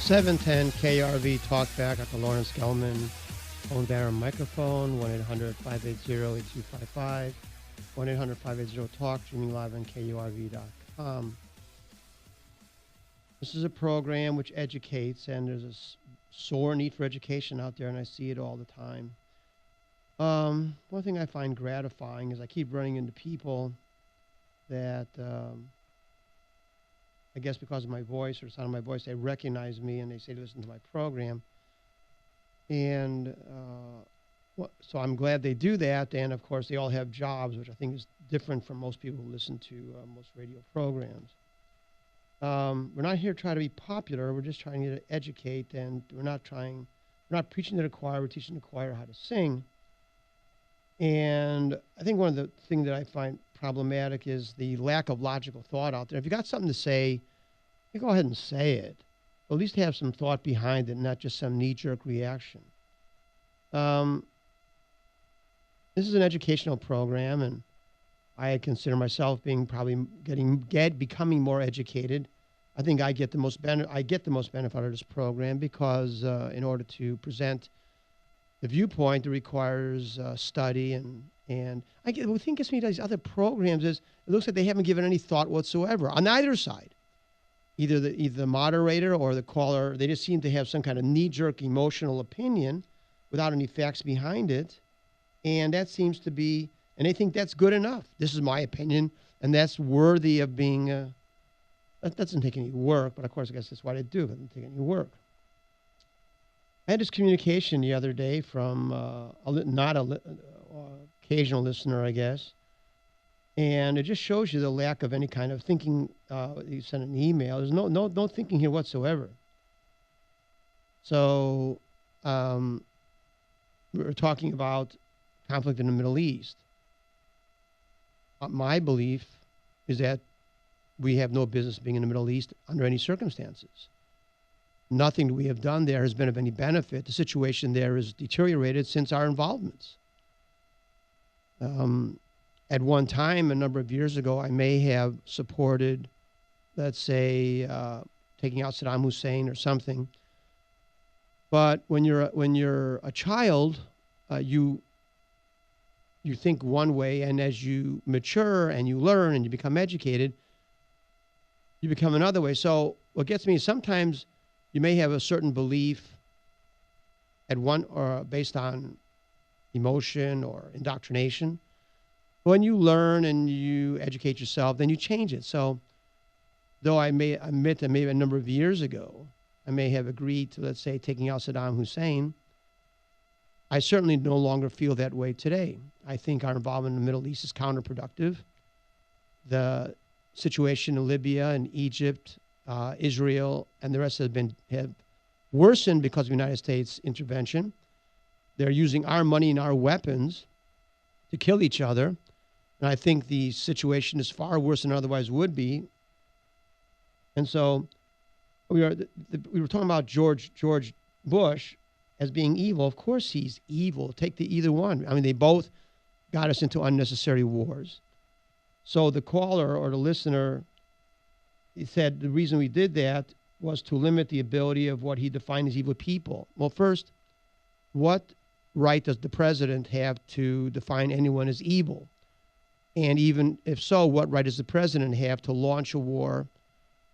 710 KURV Talkback at the Lawrence Gelman phone banner microphone, 1-800-580-8255, 1-800-580-TALK, streaming live on KURV.com. This is a program which educates, and there's a sore need for education out there, and I see it all the time. One thing I find gratifying is I keep running into people that I guess because of my voice or the sound of my voice, they recognize me and they say to listen to my program. And so I'm glad they do that. And, of course, they all have jobs, which I think is different from most people who listen to most radio programs. We're not here to try to be popular. We're just trying to educate, and we're not preaching to the choir. We're teaching the choir how to sing. And I think one of the things that I find problematic is the lack of logical thought out there. If you got something to say, you go ahead and say it. But at least have some thought behind it, not just some knee-jerk reaction. This is an educational program, and I consider myself being probably becoming more educated. I think I get the most benefit out of this program because in order to present the viewpoint, it requires study and the thing gets me to these other programs is it looks like they haven't given any thought whatsoever on either side. Either the moderator or the caller, they just seem to have some kind of knee-jerk emotional opinion without any facts behind it. And that seems to be, and they think that's good enough. This is my opinion, and that's worthy of being, that doesn't take any work, but of course I guess that's why they do, it doesn't take any work. I had this communication the other day from occasional listener, I guess. And it just shows you the lack of any kind of thinking. You send an email. There's no thinking here whatsoever. So we're talking about conflict in the Middle East. My belief is that we have no business being in the Middle East under any circumstances. Nothing that we have done there has been of any benefit. The situation there has deteriorated since our involvements. At one time, a number of years ago, I may have supported, let's say, taking out Saddam Hussein or something. But when you're a child, you think one way, and as you mature and you learn and you become educated, you become another way. So what gets me is sometimes you may have a certain belief at one or based on emotion or indoctrination. When you learn and you educate yourself, then you change it. So though I may admit that maybe a number of years ago, I may have agreed to, let's say, taking out Saddam Hussein, I certainly no longer feel that way today. I think our involvement in the Middle East is counterproductive. The situation in Libya and Egypt, Israel, and the rest have worsened because of the United States intervention. They're using our money and our weapons to kill each other. And I think the situation is far worse than it otherwise would be. And so we were talking about George Bush as being evil. Of course he's evil. Take either one. I mean, they both got us into unnecessary wars. So the caller or the listener, he said the reason we did that was to limit the ability of what he defined as evil people. Well, first, what right does the president have to define anyone as evil? And even if so, what right does the president have to launch a war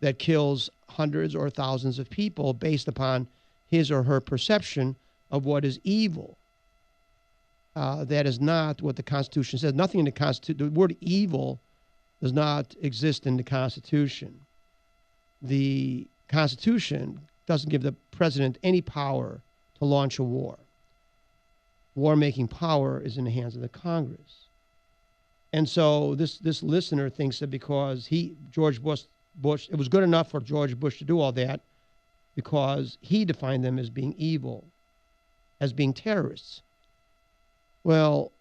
that kills hundreds or thousands of people based upon his or her perception of what is evil? That is not what the Constitution says. Nothing in the Constitution, the word evil does not exist in the Constitution. The Constitution doesn't give the president any power to launch a war. War-making power is in the hands of the Congress. And so this listener thinks that because George Bush, it was good enough for George Bush to do all that because he defined them as being evil, as being terrorists. Well,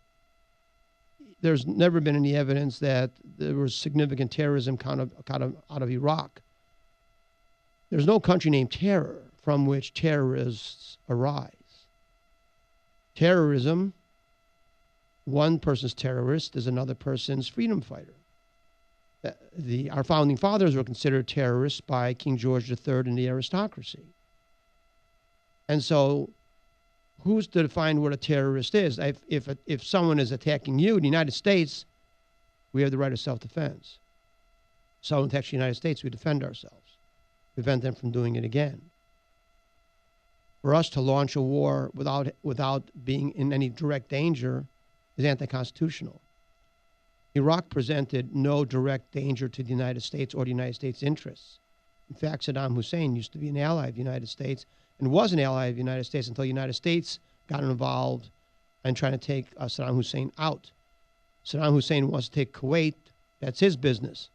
there's never been any evidence that there was significant terrorism out of Iraq. There's no country named terror from which terrorists arise. Terrorism, one person's terrorist is another person's freedom fighter. Our founding fathers were considered terrorists by King George III and the aristocracy. And so who's to define what a terrorist is? If someone is attacking you in the United States, we have the right of self-defense. Someone attacks the United States, we defend ourselves, prevent them from doing it again. For us to launch a war without being in any direct danger is anti-constitutional. Iraq presented no direct danger to the United States or the United States' interests. In fact, Saddam Hussein used to be an ally of the United States and was an ally of the United States until the United States got involved in trying to take Saddam Hussein out. Saddam Hussein wants to take Kuwait. That's his business.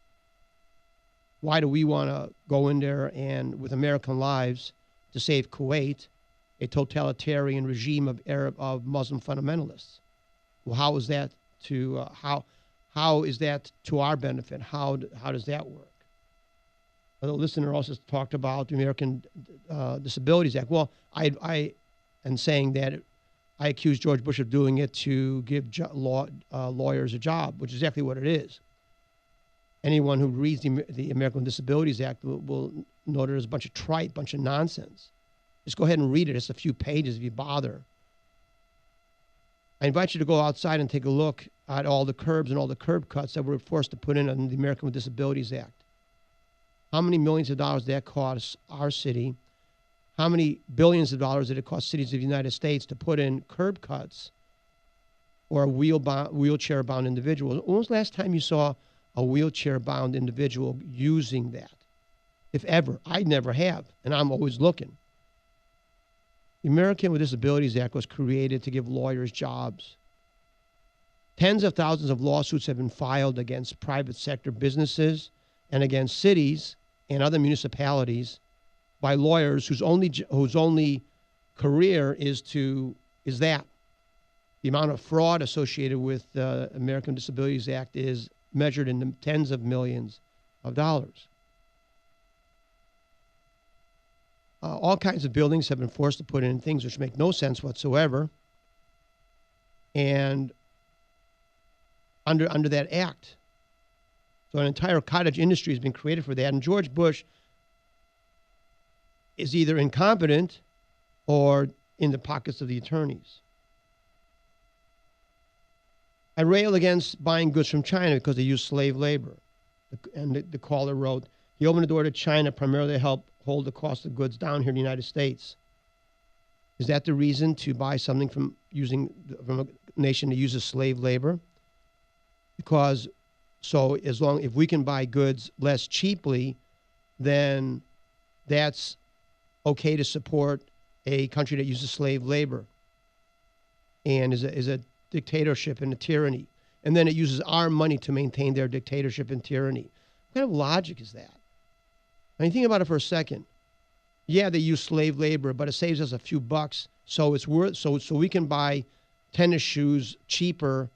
Why do we want to go in there and, with American lives, to save Kuwait, a totalitarian regime of Muslim fundamentalists? Well, how is that to how is that to our benefit? How does that work? The listener also talked about the American Disabilities Act. Well, I am saying that I accused George Bush of doing it to give lawyers a job, which is exactly what it is. Anyone who reads the American Disabilities Act will know there's a bunch of tripe, bunch of nonsense. Just go ahead and read it. It's a few pages if you bother. I invite you to go outside and take a look at all the curbs and all the curb cuts that we're forced to put in on the American with Disabilities Act. How many millions of dollars did that cost our city? How many billions of dollars did it cost cities of the United States to put in curb cuts or a wheelchair-bound individual? When was the last time you saw a wheelchair-bound individual using that? If ever. I never have, and I'm always looking. The American with Disabilities Act was created to give lawyers jobs. Tens of thousands of lawsuits have been filed against private sector businesses and against cities and other municipalities by lawyers whose only career is that. The amount of fraud associated with the American Disabilities Act is measured in the tens of millions of dollars. All kinds of buildings have been forced to put in things which make no sense whatsoever. And under that act. So an entire cottage industry has been created for that. And George Bush is either incompetent or in the pockets of the attorneys. I rail against buying goods from China because they use slave labor. And the caller wrote, he opened the door to China primarily to help hold the cost of goods down here in the United States. Is that the reason to buy something from a nation that uses slave labor? Because if we can buy goods less cheaply, then that's okay to support a country that uses slave labor and is a dictatorship and a tyranny. And then it uses our money to maintain their dictatorship and tyranny. What kind of logic is that? I mean, think about it for a second. Yeah, they use slave labor, but it saves us a few bucks, so it's worth so we can buy tennis shoes cheaper.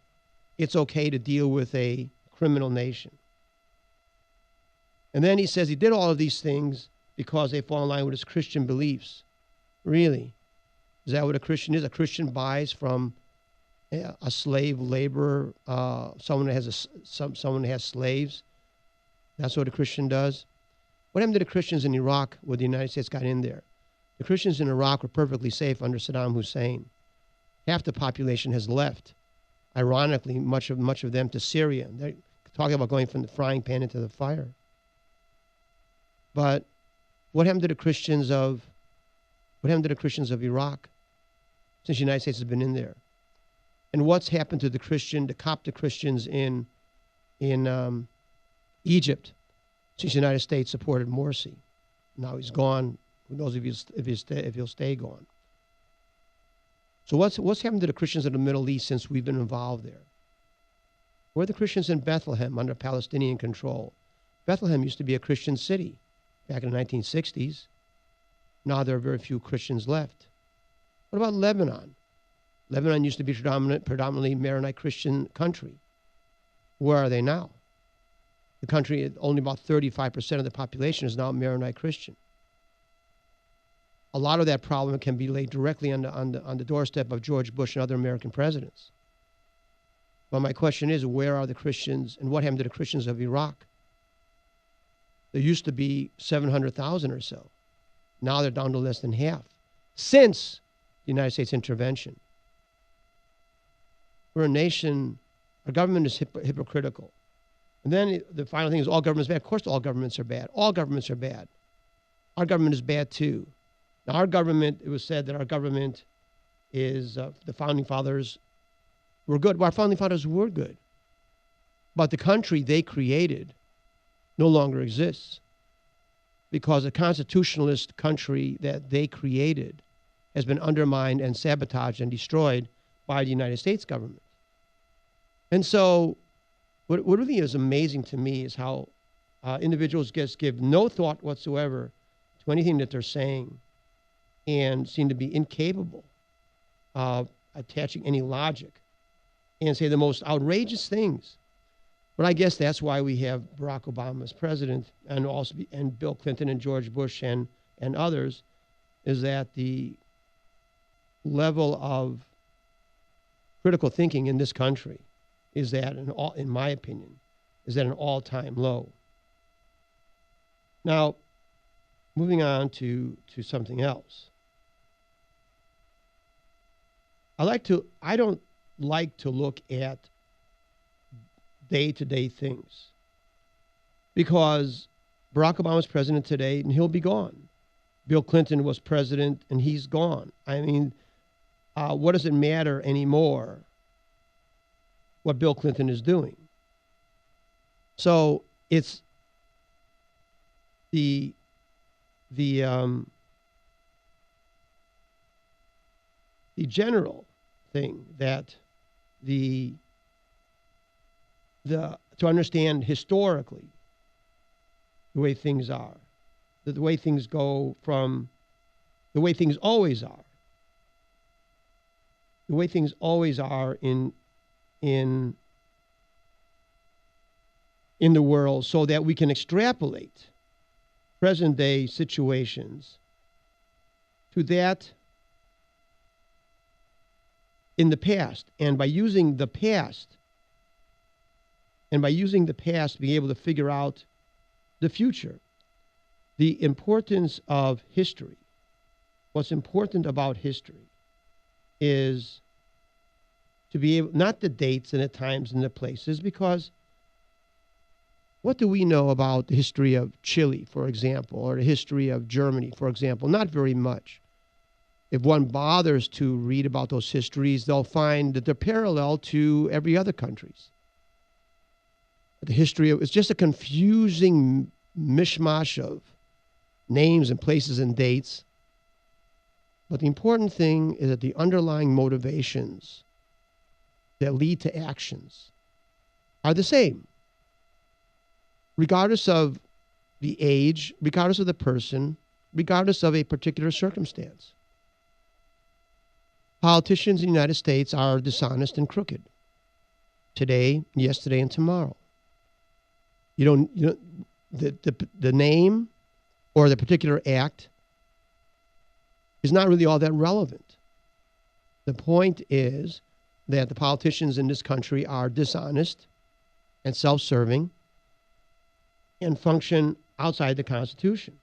It's okay to deal with a criminal nation. And then he says he did all of these things because they fall in line with his Christian beliefs. Really? Is that what a Christian is? A Christian buys from a slave laborer, someone that has slaves. That's what a Christian does. What happened to the Christians in Iraq when the United States got in there? The Christians in Iraq were perfectly safe under Saddam Hussein. Half the population has left. Ironically, much of them to Syria. They're talking about going from the frying pan into the fire. But what happened to the Christians of Iraq since the United States has been in there? And what's happened to the Coptic Christians in Egypt since the United States supported Morsi? Now he's gone. Who knows if he'll stay gone? So what's happened to the Christians in the Middle East since we've been involved there? Where are the Christians in Bethlehem under Palestinian control? Bethlehem used to be a Christian city back in the 1960s. Now there are very few Christians left. What about Lebanon? Lebanon used to be predominantly Maronite Christian country. Where are they now? The country, only about 35% of the population is now Maronite Christian. a lot of that problem can be laid directly on the doorstep of George Bush and other American presidents. But my question is, where are the Christians, and what happened to the Christians of Iraq? There used to be 700,000 or so. Now they're down to less than half since the United States intervention. We're a nation, our government is hypocritical. And then the final thing is all governments are bad. Of course all governments are bad. All governments are bad. Our government is bad too. Now our government, it was said that our government is, the founding fathers were good. Well, our founding fathers were good. But the country they created no longer exists because the constitutionalist country that they created has been undermined and sabotaged and destroyed by the United States government. And so what really is amazing to me is how individuals just give no thought whatsoever to anything that they're saying and seem to be incapable of attaching any logic and say the most outrageous things. But I guess that's why we have Barack Obama as president and Bill Clinton and George Bush and others, is that the level of critical thinking in this country is at in my opinion, is at an all-time low. Now, moving on to something else. I don't like to look at day-to-day things because Barack Obama's president today and he'll be gone. Bill Clinton was president and he's gone. I mean, what does it matter anymore what Bill Clinton is doing? So it's the general thing that to understand historically the way things are, the way things go from the way things always are, the way things always are in the world, so that we can extrapolate present day situations to that in the past. And by using the past, be able to figure out the future. The importance of history, what's important about history is to be able, not the dates and the times and the places, because what do we know about the history of Chile, for example, or the history of Germany, for example? Not very much. If one bothers to read about those histories, they'll find that they're parallel to every other country's. The history of, it's just a confusing mishmash of names and places and dates. But the important thing is that the underlying motivations that lead to actions are the same, regardless of the age, regardless of the person, regardless of a particular circumstance. Politicians in the United States are dishonest and crooked today, yesterday, and tomorrow. The name or the particular act is not really all that relevant. The point is that the politicians in this country are dishonest and self-serving and function outside the Constitution.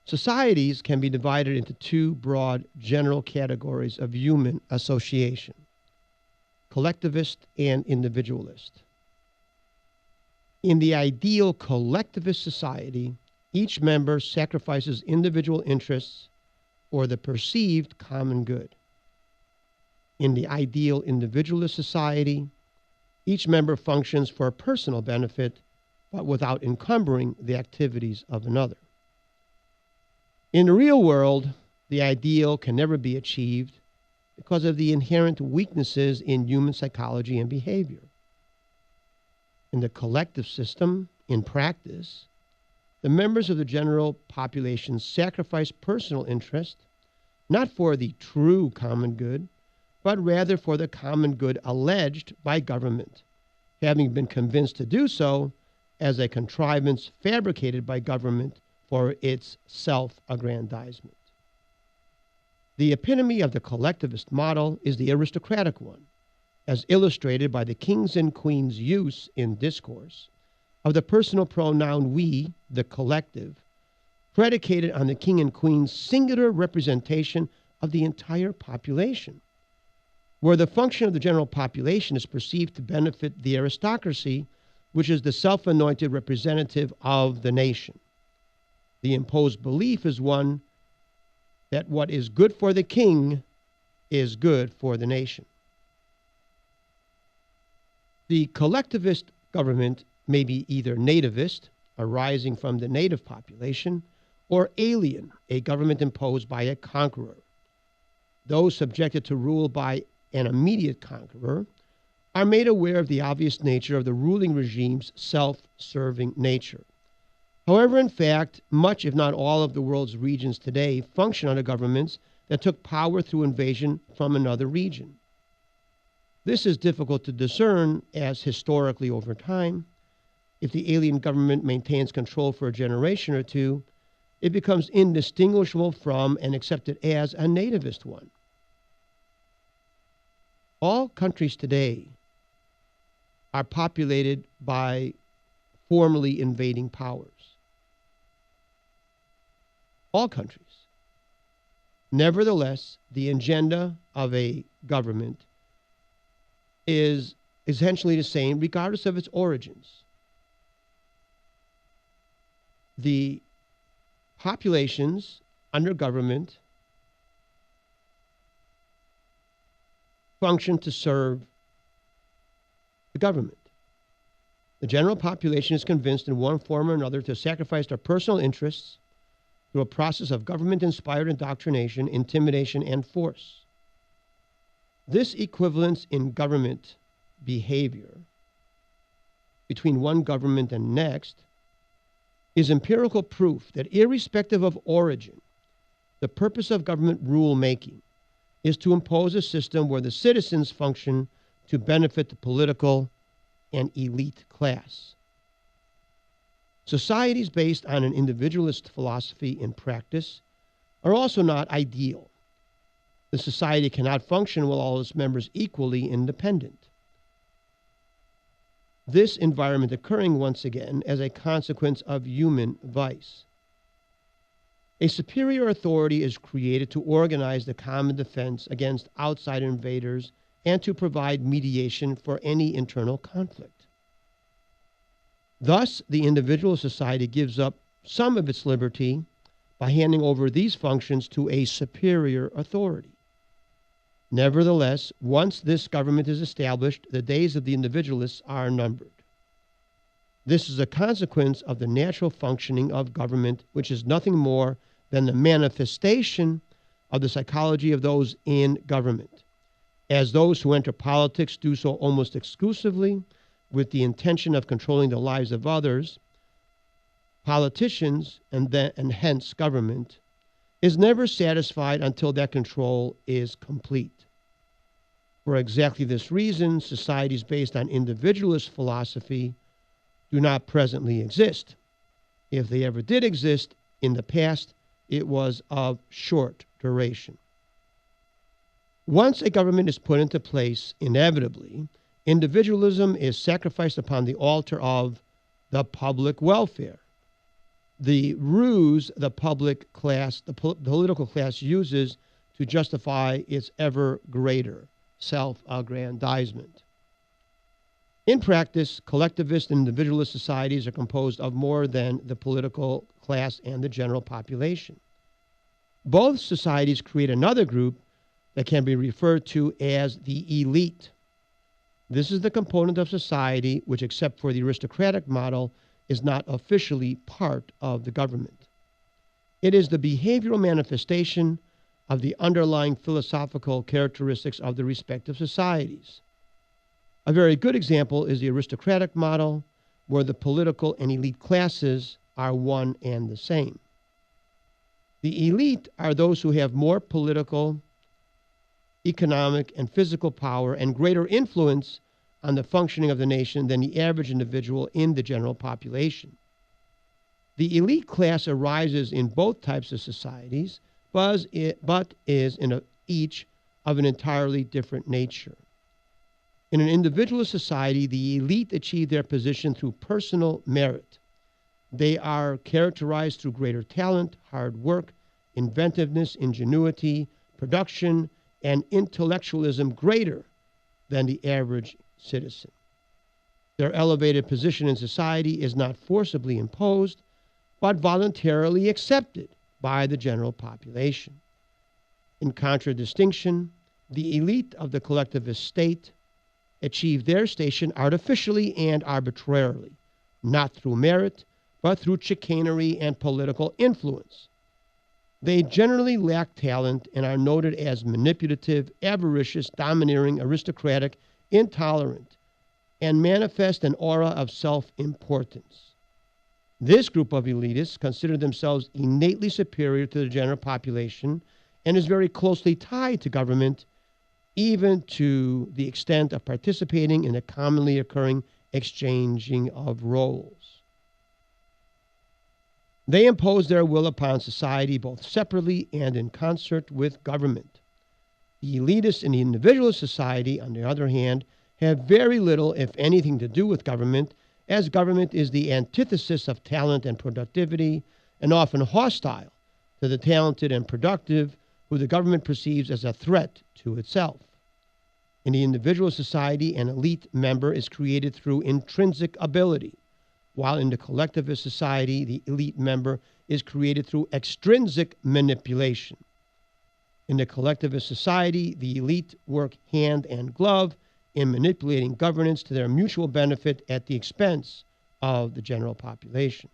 Societies can be divided into two broad general categories of human association: collectivist and individualist. In the ideal collectivist society, each member sacrifices individual interests for the perceived common good. In the ideal individualist society, each member functions for personal benefit, but without encumbering the activities of another. In the real world, the ideal can never be achieved because of the inherent weaknesses in human psychology and behavior. In the collective system, in practice, the members of the general population sacrifice personal interest, not for the true common good, but rather for the common good alleged by government, having been convinced to do so as a contrivance fabricated by government for its self-aggrandizement. The epitome of the collectivist model is the aristocratic one, as illustrated by the kings and queens' use in discourse of the personal pronoun we, the collective, predicated on the king and queen's singular representation of the entire population, where the function of the general population is perceived to benefit the aristocracy, which is the self-anointed representative of the nation. The imposed belief is one that what is good for the king is good for the nation. The collectivist government may be either nativist, arising from the native population, or alien, a government imposed by a conqueror. Those subjected to rule by an immediate conqueror are made aware of the obvious nature of the ruling regime's self-serving nature. However, in fact, much, if not all, of the world's regions today function under governments that took power through invasion from another region. This is difficult to discern, as historically over time, if the alien government maintains control for a generation or two, it becomes indistinguishable from and accepted as a nativist one. All countries today are populated by formerly invading powers. All countries. Nevertheless, the agenda of a government is essentially the same regardless of its origins. The populations under government function to serve the government. The general population is convinced in one form or another to sacrifice their personal interests through a process of government-inspired indoctrination, intimidation, and force. This equivalence in government behavior between one government and next is empirical proof that irrespective of origin, the purpose of government rule-making is to impose a system where the citizens function to benefit the political and elite class. Societies based on an individualist philosophy in practice are also not ideal. The society cannot function while all its members equally independent. This environment occurring once again as a consequence of human vice. A superior authority is created to organize the common defense against outside invaders and to provide mediation for any internal conflict. Thus, the individual society gives up some of its liberty by handing over these functions to a superior authority. Nevertheless, once this government is established, the days of the individualists are numbered. This is a consequence of the natural functioning of government, which is nothing more than the manifestation of the psychology of those in government, as those who enter politics do so almost exclusively with the intention of controlling the lives of others. Politicians, and hence government, is never satisfied until that control is complete. For exactly this reason, societies based on individualist philosophy do not presently exist. If they ever did exist in the past, it was of short duration. Once a government is put into place, inevitably, individualism is sacrificed upon the altar of the public welfare. The ruse the public class, the political class uses to justify its ever greater self-aggrandizement. In practice, collectivist and individualist societies are composed of more than the political class and the general population. Both societies create another group that can be referred to as the elite. This is the component of society which, except for the aristocratic model, is not officially part of the government. It is the behavioral manifestation of the underlying philosophical characteristics of the respective societies. A very good example is the aristocratic model, where the political and elite classes are one and the same. The elite are those who have more political, economic, and physical power and greater influence on the functioning of the nation than the average individual in the general population. The elite class arises in both types of societies, but is in each of an entirely different nature. In an individualist society, the elite achieve their position through personal merit. They are characterized through greater talent, hard work, inventiveness, ingenuity, production, and intellectualism greater than the average citizen. Their elevated position in society is not forcibly imposed, but voluntarily accepted by the general population. In contradistinction, the elite of the collectivist state achieve their station artificially and arbitrarily, not through merit, but through chicanery and political influence. They generally lack talent and are noted as manipulative, avaricious, domineering, aristocratic, intolerant, and manifest an aura of self-importance. This group of elitists consider themselves innately superior to the general population and is very closely tied to government, even to the extent of participating in a commonly occurring exchanging of roles. They impose their will upon society both separately and in concert with government. The elitists in the individualist society, on the other hand, have very little, if anything, to do with government, as government is the antithesis of talent and productivity, and often hostile to the talented and productive, who the government perceives as a threat to itself. In the individual society, an elite member is created through intrinsic ability, while in the collectivist society, the elite member is created through extrinsic manipulation. In the collectivist society, the elite work hand and glove in manipulating governance to their mutual benefit at the expense of the general population.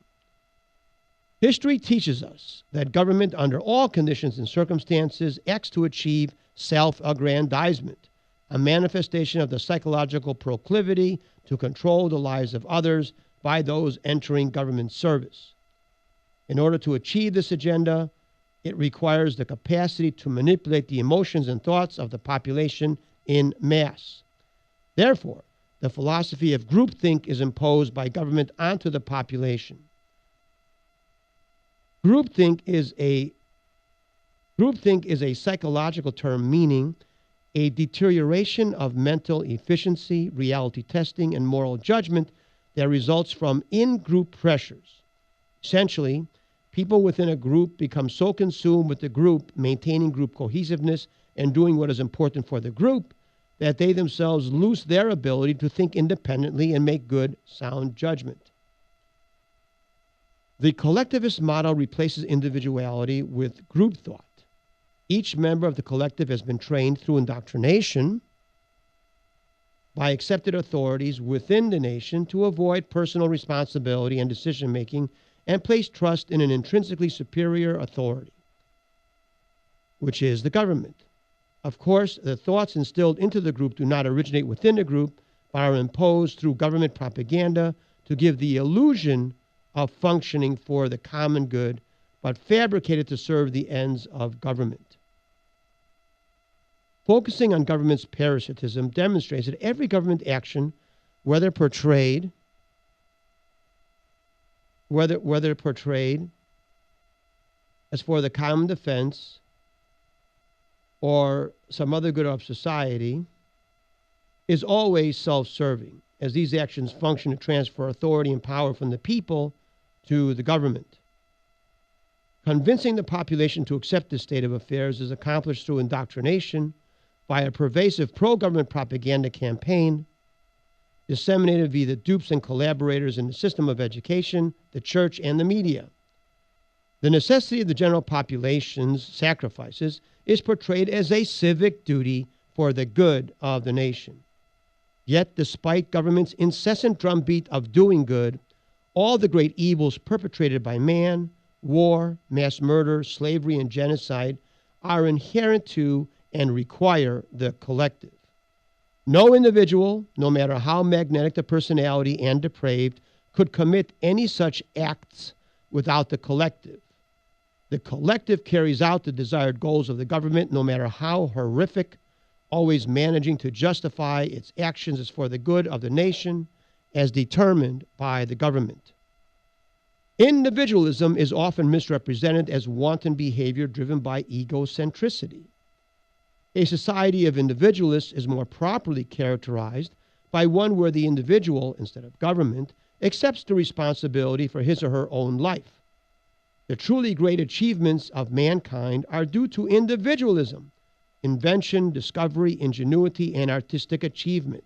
History teaches us that government, under all conditions and circumstances, acts to achieve self-aggrandizement, a manifestation of the psychological proclivity to control the lives of others by those entering government service. In order to achieve this agenda, it requires the capacity to manipulate the emotions and thoughts of the population in mass. Therefore, the philosophy of groupthink is imposed by government onto the population. Groupthink is a psychological term meaning a deterioration of mental efficiency, reality testing, and moral judgment that results from in-group pressures. Essentially, people within a group become so consumed with the group, maintaining group cohesiveness and doing what is important for the group, that they themselves lose their ability to think independently and make good, sound judgment. The collectivist model replaces individuality with group thought. Each member of the collective has been trained through indoctrination by accepted authorities within the nation to avoid personal responsibility and decision-making and place trust in an intrinsically superior authority, which is the government. Of course, the thoughts instilled into the group do not originate within the group, but are imposed through government propaganda to give the illusion of functioning for the common good, but fabricated to serve the ends of government. Focusing on government's parasitism demonstrates that every government action, whether portrayed as for the common defense or some other good of society, is always self-serving, as these actions function to transfer authority and power from the people to the government. Convincing the population to accept this state of affairs is accomplished through indoctrination by a pervasive pro-government propaganda campaign disseminated via the dupes and collaborators in the system of education, the church, and the media. The necessity of the general population's sacrifices is portrayed as a civic duty for the good of the nation. Yet, despite government's incessant drumbeat of doing good, all the great evils perpetrated by man, war, mass murder, slavery, and genocide, are inherent to and require the collective. No individual, no matter how magnetic the personality and depraved, could commit any such acts without the collective. The collective carries out the desired goals of the government, no matter how horrific, always managing to justify its actions as for the good of the nation, as determined by the government. Individualism is often misrepresented as wanton behavior driven by egocentricity. A society of individualists is more properly characterized by one where the individual, instead of government, accepts the responsibility for his or her own life. The truly great achievements of mankind are due to individualism, invention, discovery, ingenuity, and artistic achievement.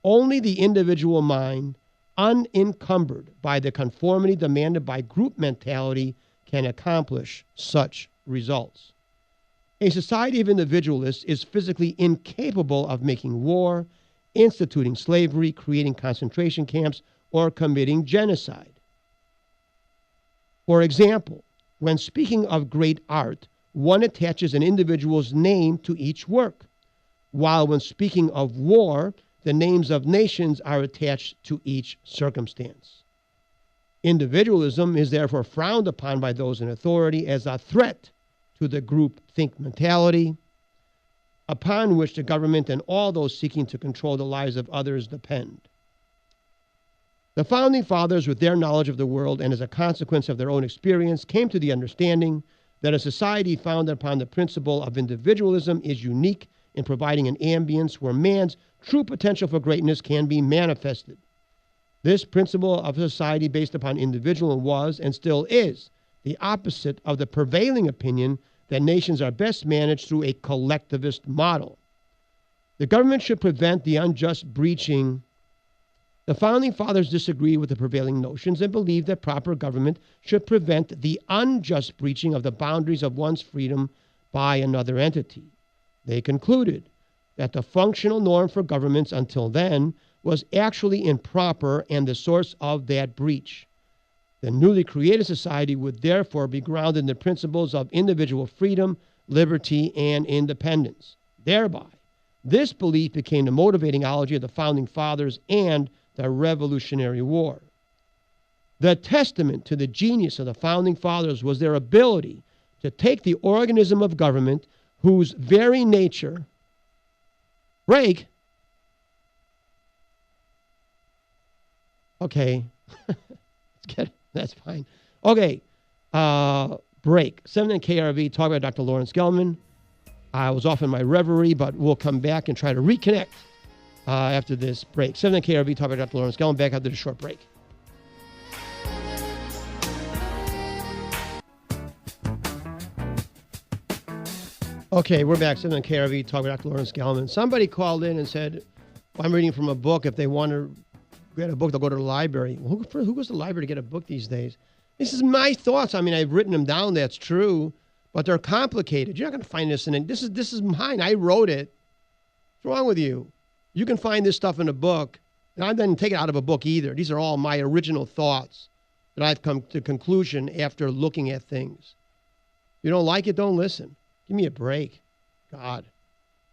Only the individual mind, unencumbered by the conformity demanded by group mentality, can accomplish such results. A society of individualists is physically incapable of making war, instituting slavery, creating concentration camps, or committing genocide. For example, when speaking of great art, one attaches an individual's name to each work, while when speaking of war, the names of nations are attached to each circumstance. Individualism is therefore frowned upon by those in authority as a threat to the group think mentality, upon which the government and all those seeking to control the lives of others depend. The Founding Fathers, with their knowledge of the world and as a consequence of their own experience, came to the understanding that a society founded upon the principle of individualism is unique in providing an ambience where man's true potential for greatness can be manifested. This principle of society based upon individualism was, and still is, the opposite of the prevailing opinion that nations are best managed through a collectivist model. The government should prevent the unjust breaching. The Founding Fathers disagree with the prevailing notions and believe that proper government should prevent the unjust breaching of the boundaries of one's freedom by another entity. They concluded that the functional norm for governments until then was actually improper and the source of that breach. The newly created society would therefore be grounded in the principles of individual freedom, liberty, and independence. Thereby, this belief became the motivating ideology of the Founding Fathers and the Revolutionary War. The testament to the genius of the Founding Fathers was their ability to take the organism of government, whose very nature, break, okay, let's get it. That's fine. Okay, break. 7 and KRV, talk about Dr. Lawrence Gelman. I was off in my reverie, but we'll come back and try to reconnect after this break. 7 and KRV, talk about Dr. Lawrence Gelman, back after the short break. Okay, we're back. 7 and KRV, talk about Dr. Lawrence Gelman. Somebody called in and said, well, I'm reading from a book. If they want to get a book, they'll go to the library. Well, who goes to the library to get a book these days? This is my thoughts. I mean, I've written them down. That's true, but they're complicated. You're not going to find this in it. This is mine. I wrote it. What's wrong with you? You can find this stuff in a book, and I didn't take it out of a book either. These are all my original thoughts that I've come to conclusion after looking at things. If you don't like it, don't listen. Give me a break. God.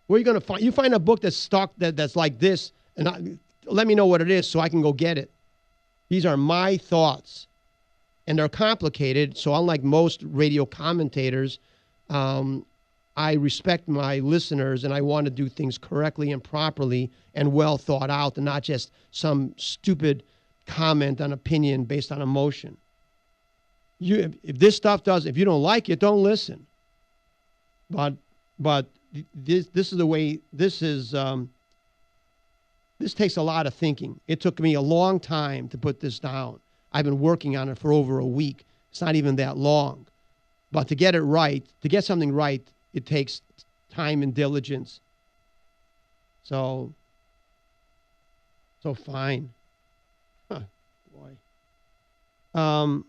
Where are you going to find? You find a book that's stuck that's like this, and let me know what it is so I can go get it. These are my thoughts, and they're complicated. So unlike most radio commentators, I respect my listeners, and I want to do things correctly and properly and well thought out, and not just some stupid comment on opinion based on emotion. If this stuff if you don't like it, don't listen. But this is the way. This takes a lot of thinking. It took me a long time to put this down. I've been working on it for over a week. It's not even that long. But to get it right, to get something right, it takes time and diligence. So fine. Huh, boy.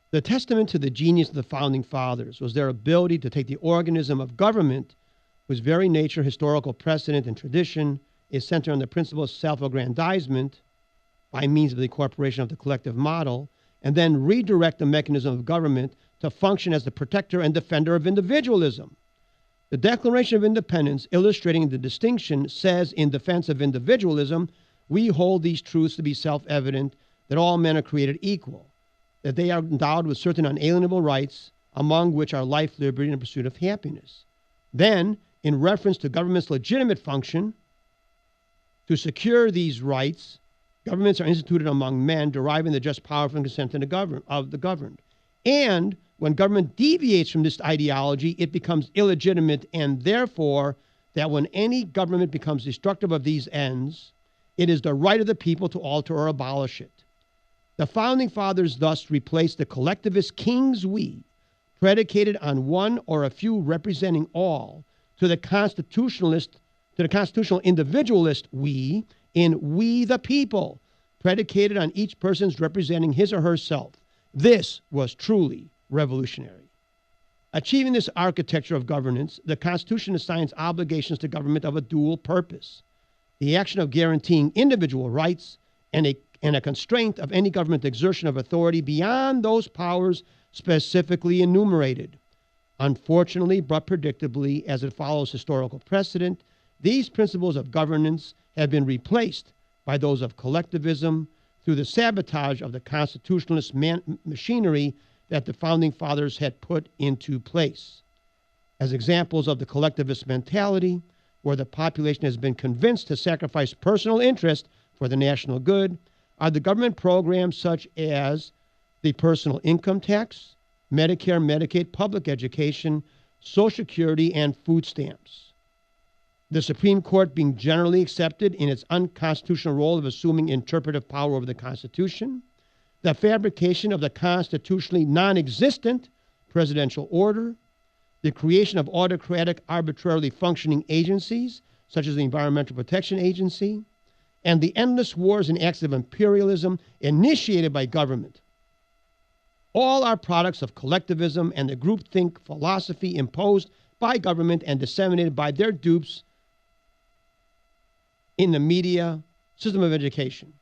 The testament to the genius of the Founding Fathers was their ability to take the organism of government, whose very nature, historical precedent, and tradition is centered on the principle of self-aggrandizement by means of the incorporation of the collective model, and then redirect the mechanism of government to function as the protector and defender of individualism. The Declaration of Independence, illustrating the distinction, says in defense of individualism, we hold these truths to be self-evident, that all men are created equal, that they are endowed with certain unalienable rights, among which are life, liberty, and the pursuit of happiness. Then, in reference to government's legitimate function, to secure these rights Governments are instituted among men, deriving the just power from consent of the governed. And when government deviates from this ideology, it becomes illegitimate, and therefore, that when any government becomes destructive of these ends, it is the right of the people to alter or abolish it. The Founding Fathers thus replaced the collectivist king's we, predicated on one or a few representing all, to the constitutional individualist we, in we the people, predicated on each person's representing his or herself. This was truly revolutionary. Achieving this architecture of governance, the Constitution assigns obligations to government of a dual purpose: the action of guaranteeing individual rights and a constraint of any government exertion of authority beyond those powers specifically enumerated. Unfortunately, but predictably, as it follows historical precedent, these principles of governance have been replaced by those of collectivism through the sabotage of the constitutionalist machinery that the Founding Fathers had put into place. As examples of the collectivist mentality, where the population has been convinced to sacrifice personal interest for the national good, are the government programs such as the personal income tax, Medicare, Medicaid, public education, Social Security, and food stamps. The Supreme Court being generally accepted in its unconstitutional role of assuming interpretive power over the Constitution, the fabrication of the constitutionally non-existent presidential order, the creation of autocratic, arbitrarily functioning agencies, such as the Environmental Protection Agency, and the endless wars and acts of imperialism initiated by government. All are products of collectivism and the groupthink philosophy imposed by government and disseminated by their dupes in the media, system of education,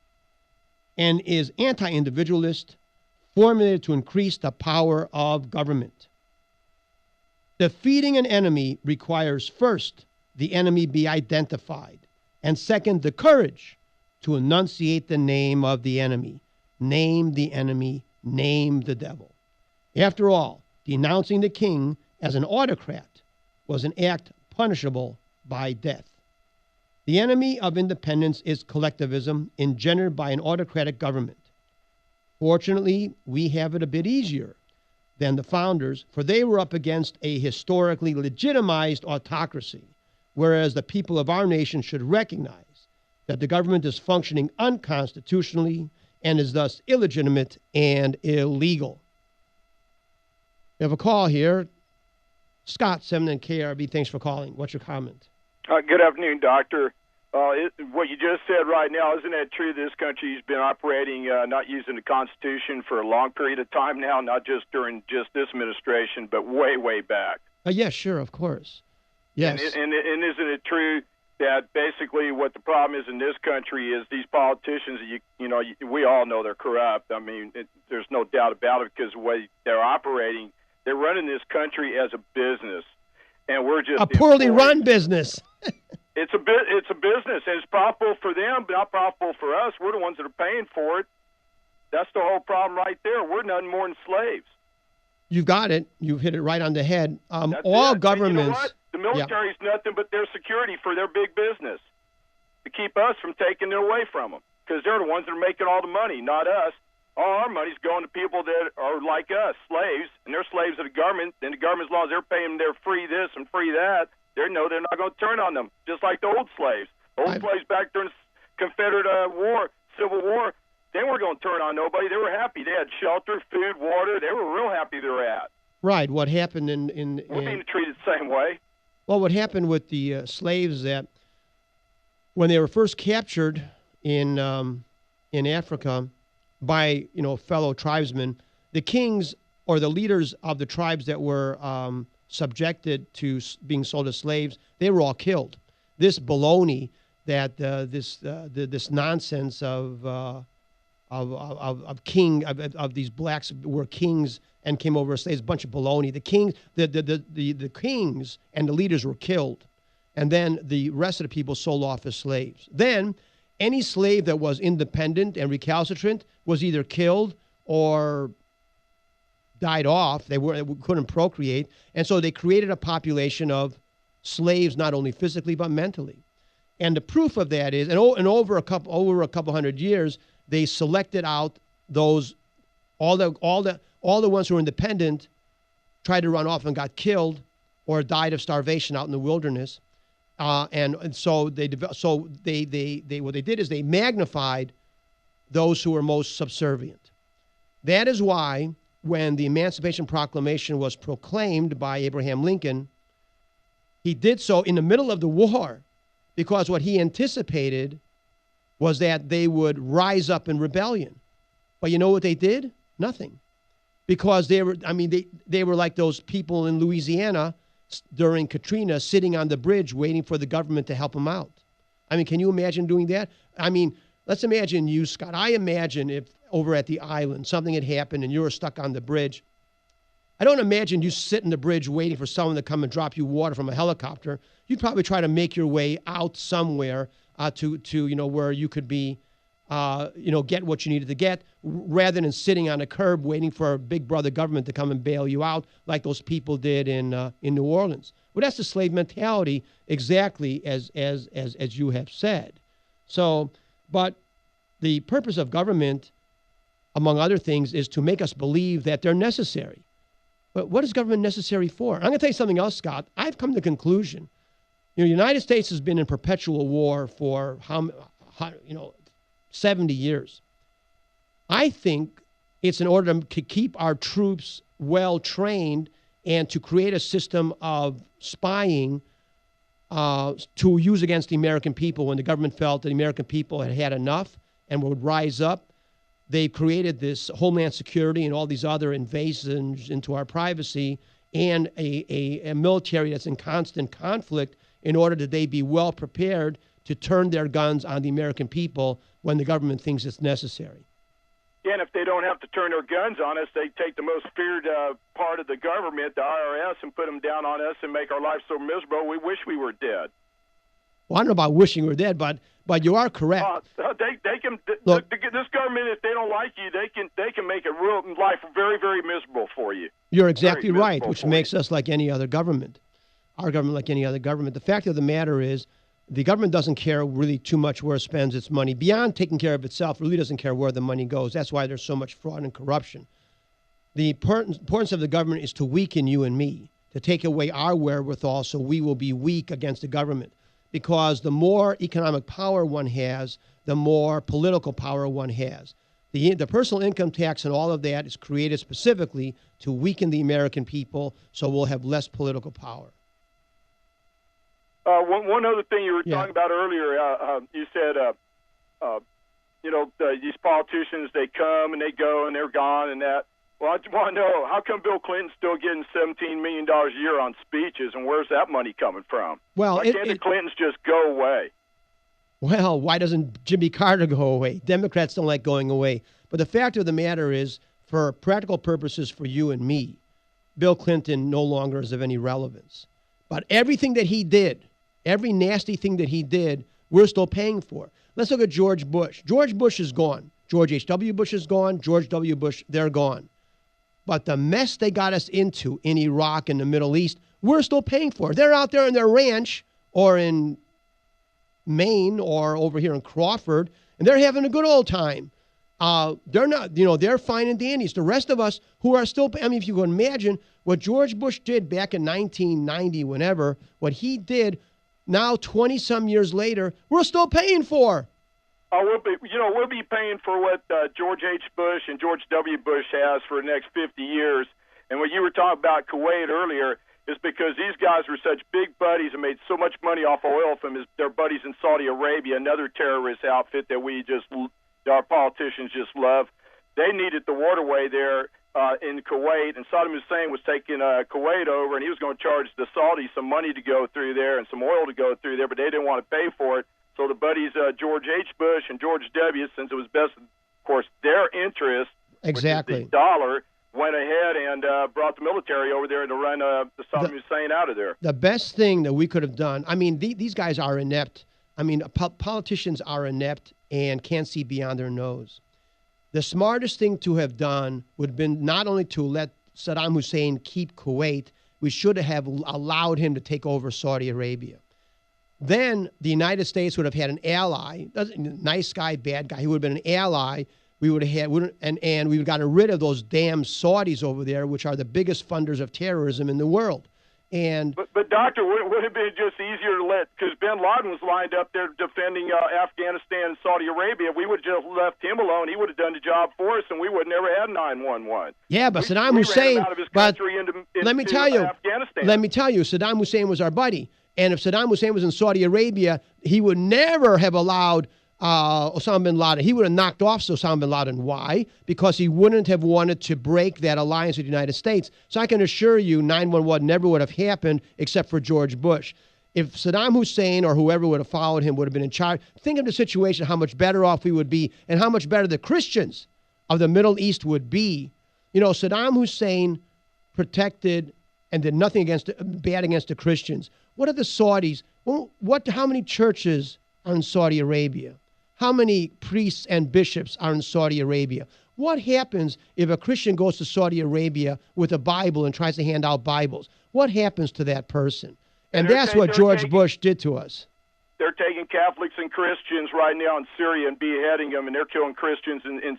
and is anti-individualist, formulated to increase the power of government. Defeating an enemy requires first, the enemy be identified, and second, the courage to enunciate the name of the enemy. Name the enemy, name the devil. After all, denouncing the king as an autocrat was an act punishable by death. The enemy of independence is collectivism engendered by an autocratic government. Fortunately, we have it a bit easier than the founders, for they were up against a historically legitimized autocracy, whereas the people of our nation should recognize that the government is functioning unconstitutionally and is thus illegitimate and illegal. We have a call here. Scott, 7 and KRB, thanks for calling. What's your comment? Good afternoon, Doctor. What you just said right now, isn't that true? This country's been operating not using the Constitution for a long period of time now, not just during just this administration, but way, way back. Yes, sure, of course. Yes. And isn't it true that basically what the problem is in this country is these politicians, we all know they're corrupt. I mean, there's no doubt about it because the way they're operating, they're running this country as a business. And we're just a poorly run business. It's a business, and it's profitable for them, but not profitable for us. We're the ones that are paying for it. That's the whole problem right there. We're nothing more than slaves. You've got it. You've hit it right on the head. All governments. You know what? The military is nothing but their security for their big business to keep us from taking it away from them, because they're the ones that are making all the money, not us. All our money's going to people that are like us, slaves, and they're slaves of the government. And the government, as long as they're paying them, they're free this and free that. They know they're not going to turn on them, just like the old slaves. Slaves back during the Confederate War, Civil War, they weren't going to turn on nobody. They were happy. They had shelter, food, water. They were real happy they were at. Right. What happened we're being treated the same way. Well, what happened with the slaves that when they were first captured in Africa by fellow tribesmen, the kings or the leaders of the tribes that were subjected to being sold as slaves, they were all killed. This baloney that this nonsense of these blacks were kings and came over as slaves, a bunch of baloney. The kings and the leaders were killed, and then the rest of the people sold off as slaves. Then any slave that was independent and recalcitrant was either killed or died off. They couldn't procreate, and so they created a population of slaves, not only physically but mentally. And the proof of that is, and over a couple hundred years, they selected out those, all the ones who were independent, tried to run off and got killed, or died of starvation out in the wilderness, and so what they did is they magnified those who were most subservient. That is why when the Emancipation Proclamation was proclaimed by Abraham Lincoln, he did so in the middle of the war, because what he anticipated was that they would rise up in rebellion. But you know what they did? Nothing. Because they were like those people in Louisiana during Katrina, sitting on the bridge waiting for the government to help them out. I mean, can you imagine doing that? I mean, let's imagine you, Scott. I imagine if over at the island something had happened and you were stuck on the bridge. I don't imagine you sit on the bridge waiting for someone to come and drop you water from a helicopter. You'd probably try to make your way out somewhere to where you could be, get what you needed to get, rather than sitting on a curb waiting for a big brother government to come and bail you out like those people did in New Orleans. Well, that's the slave mentality, exactly as you have said. So, but the purpose of government, among other things, is to make us believe that they're necessary. But what is government necessary for? I'm going to tell you something else, Scott. I've come to the conclusion, the United States has been in perpetual war for 70 years. I think it's in order to keep our troops well trained and to create a system of spying to use against the American people when the government felt that the American people had had enough and would rise up. They created this Homeland Security and all these other invasions into our privacy and a military that's in constant conflict in order that they be well prepared to turn their guns on the American people when the government thinks it's necessary. Yeah, and if they don't have to turn their guns on us, they take the most feared part of the government, the IRS, and put them down on us and make our life so miserable we wish we were dead. Well, I don't know about wishing we were dead, but you are correct. They can. Look, this government, if they don't like you, they can make life very, very miserable for you. You're exactly right, which makes us like any other government. Our government like any other government. The fact of the matter is, the government doesn't care really too much where it spends its money. Beyond taking care of itself, really doesn't care where the money goes. That's why there's so much fraud and corruption. The importance of the government is to weaken you and me, to take away our wherewithal so we will be weak against the government. Because the more economic power one has, the more political power one has. The personal income tax and all of that is created specifically to weaken the American people so we'll have less political power. One other thing you were talking about earlier, you said, these politicians, they come and they go and they're gone and that. Well, I just want to know, how come Bill Clinton's still getting $17 million a year on speeches, and where's that money coming from? Well, why can't the Clintons just go away? Well, why doesn't Jimmy Carter go away? Democrats don't like going away. But the fact of the matter is, for practical purposes for you and me, Bill Clinton no longer is of any relevance. But everything that he did, every nasty thing that he did, we're still paying for. Let's look at George Bush. George Bush is gone. George H.W. Bush is gone. George W. Bush, they're gone. But the mess they got us into in Iraq and the Middle East, we're still paying for. They're out there in their ranch or in Maine or over here in Crawford, and they're having a good old time. They're not, they're fine and dandies. The rest of us who are still, if you can imagine what George Bush did back in 1990, whenever, what he did now 20-some years later, we're still paying for. We'll be paying for what George H. Bush and George W. Bush has for the next 50 years. And what you were talking about Kuwait earlier is because these guys were such big buddies and made so much money off oil from their buddies in Saudi Arabia, another terrorist outfit that our politicians just love. They needed the waterway there in Kuwait, and Saddam Hussein was taking Kuwait over, and he was going to charge the Saudis some money to go through there and some oil to go through there, but they didn't want to pay for it. So the buddies George H. Bush and George W., since it was best, of course, their interest, exactly, which is the dollar, went ahead and brought the military over there to run the Saddam Hussein out of there. The best thing that we could have done, these guys are inept. Politicians are inept and can't see beyond their nose. The smartest thing to have done would have been not only to let Saddam Hussein keep Kuwait, we should have allowed him to take over Saudi Arabia. then the United States would have had an ally, nice guy, bad guy. He would have been an ally. We would have had, and we would have gotten rid of those damn Saudis over there, which are the biggest funders of terrorism in the world. And but Doctor, would it have been just easier to let, because Bin Laden was lined up there defending Afghanistan and Saudi Arabia. We would have just left him alone. He would have done the job for us, and we would never had 911. Yeah, but Saddam Hussein. But let me tell you, Saddam Hussein was our buddy. And if Saddam Hussein was in Saudi Arabia, he would never have allowed Osama bin Laden. He would have knocked off Osama bin Laden. Why? Because he wouldn't have wanted to break that alliance with the United States. So I can assure you 911 never would have happened except for George Bush. If Saddam Hussein or whoever would have followed him would have been in charge, think of the situation, how much better off we would be and how much better the Christians of the Middle East would be. You know, Saddam Hussein protected and did nothing bad against the Christians. What are the Saudis? How many churches are in Saudi Arabia? How many priests and bishops are in Saudi Arabia? What happens if a Christian goes to Saudi Arabia with a Bible and tries to hand out Bibles? What happens to that person? And that's what George Bush did to us. They're taking Catholics and Christians right now in Syria and beheading them, and they're killing Christians in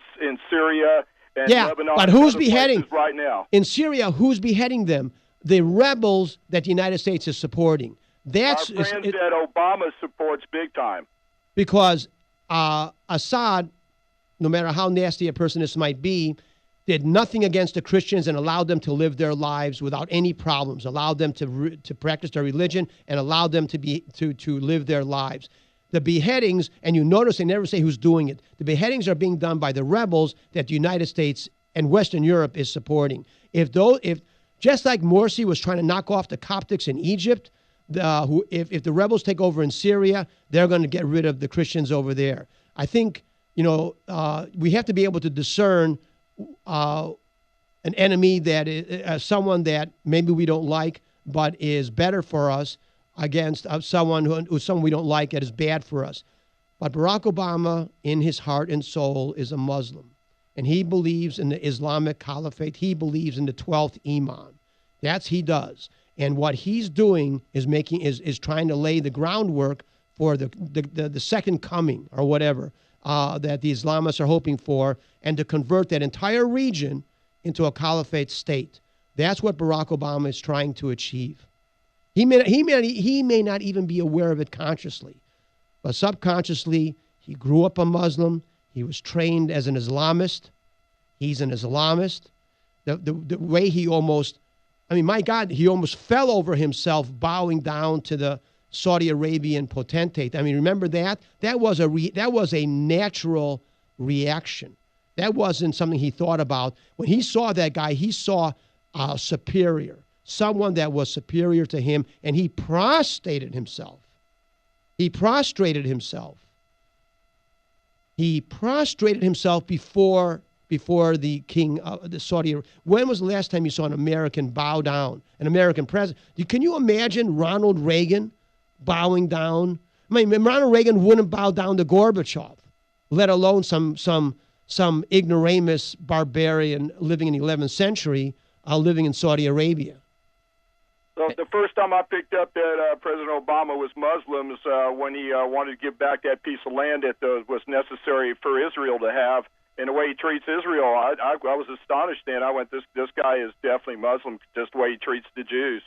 Syria and Lebanon. But who's beheading right now? In Syria, who's beheading them? The rebels that the United States is supporting. That's our friends that Obama supports big time. Because Assad, no matter how nasty a person this might be, did nothing against the Christians and allowed them to live their lives without any problems, allowed them to practice their religion and allowed them to live their lives. The beheadings, and you notice they never say who's doing it, the beheadings are being done by the rebels that the United States and Western Europe is supporting. If just like Morsi was trying to knock off the Coptics in Egypt, if the rebels take over in Syria, they're going to get rid of the Christians over there. I think, we have to be able to discern an enemy that is someone that maybe we don't like, but is better for us against someone who's we don't like that is bad for us. But Barack Obama, in his heart and soul, is a Muslim. And he believes in the Islamic Caliphate. He believes in the 12th Imam. He does. And what he's doing is trying to lay the groundwork for the second coming or whatever that the Islamists are hoping for, and to convert that entire region into a caliphate state. That's what Barack Obama is trying to achieve. He may not even be aware of it consciously, but subconsciously, he grew up a Muslim. He was trained as an Islamist. He's an Islamist. The way he almost fell over himself bowing down to the Saudi Arabian potentate. I mean, remember that? That was a natural reaction. That wasn't something he thought about. When he saw that guy, he saw a superior, someone that was superior to him, and he prostrated himself. He prostrated himself before the king of the Saudi Arabia. When was the last time you saw an American bow down, an American president? Can you imagine Ronald Reagan bowing down? I mean, Ronald Reagan wouldn't bow down to Gorbachev, let alone some ignoramus barbarian living in the 11th century, living in Saudi Arabia. So the first time I picked up that President Obama was Muslims when he wanted to give back that piece of land that was necessary for Israel to have. And the way he treats Israel, I was astonished then. I went, this guy is definitely Muslim, just the way he treats the Jews.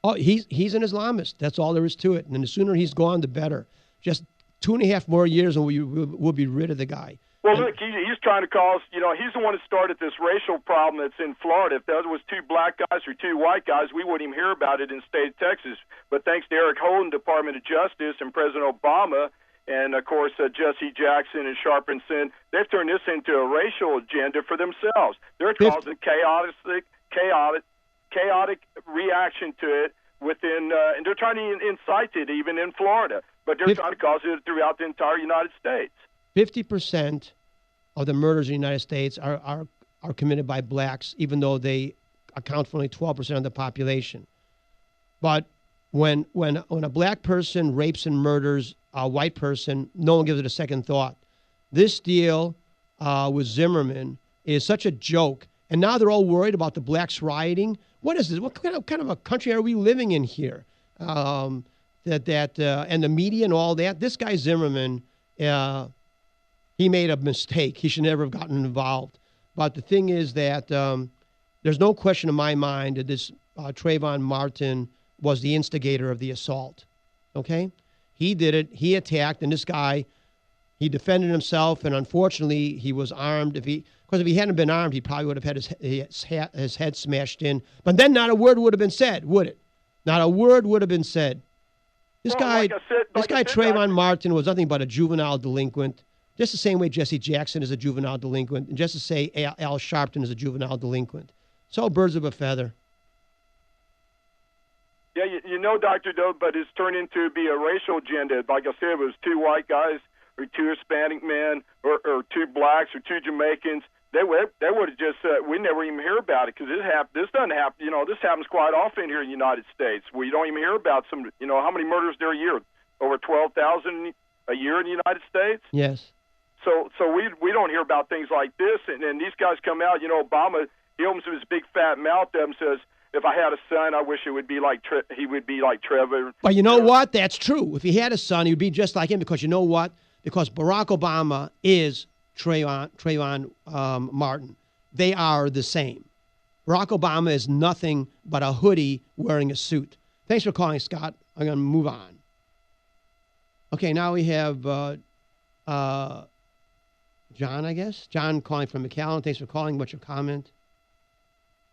Oh, he's an Islamist. That's all there is to it. And the sooner he's gone, the better. Just 2.5 more years and we'll be rid of the guy. Well, look, he's trying to cause, he's the one that started this racial problem that's in Florida. If there was 2 black guys or 2 white guys, we wouldn't even hear about it in the state of Texas. But thanks to Eric Holden, Department of Justice, and President Obama, and, of course, Jesse Jackson and Sharpenson, they've turned this into a racial agenda for themselves. They're causing chaotic reaction to it within, and they're trying to incite it even in Florida. But they're trying to cause it throughout the entire United States. 50% of the murders in the United States are committed by blacks, even though they account for only 12% of the population. But when a black person rapes and murders a white person, no one gives it a second thought. This deal with Zimmerman is such a joke, and now they're all worried about the blacks rioting. What is this? What kind of a country are we living in here? and the media and all that. This guy Zimmerman, he made a mistake. He should never have gotten involved. But the thing is that there's no question in my mind that this Trayvon Martin was the instigator of the assault. Okay? He did it. He attacked, and this guy, he defended himself, and unfortunately, he was armed. Because if he hadn't been armed, he probably would have had his head smashed in. But then not a word would have been said, would it? Not a word would have been said. This guy Trayvon Martin was nothing but a juvenile delinquent, just the same way Jesse Jackson is a juvenile delinquent, and just to say Al Sharpton is a juvenile delinquent. So birds of a feather. Yeah, you know, Dr. Doe, but it's turned into be a racial agenda. Like I said, it was two white guys or two Hispanic men or two blacks or two Jamaicans. They would have just we never even hear about it because this doesn't happen. You know, this happens quite often here in the United States. We don't even hear about some. You know, how many murders there a year? Over 12,000 a year in the United States. Yes. So we don't hear about things like this, and these guys come out. You know, Obama, he opens his big fat mouth up and says, "If I had a son, I wish it would be like he would be like Trevor." But you know what? That's true. If he had a son, he would be just like him because you know what? Because Barack Obama is Trayvon Martin. They are the same. Barack Obama is nothing but a hoodie wearing a suit. Thanks for calling, Scott. I'm going to move on. Okay, now we have John, I guess. John calling from McAllen. Thanks for calling. What's your comment?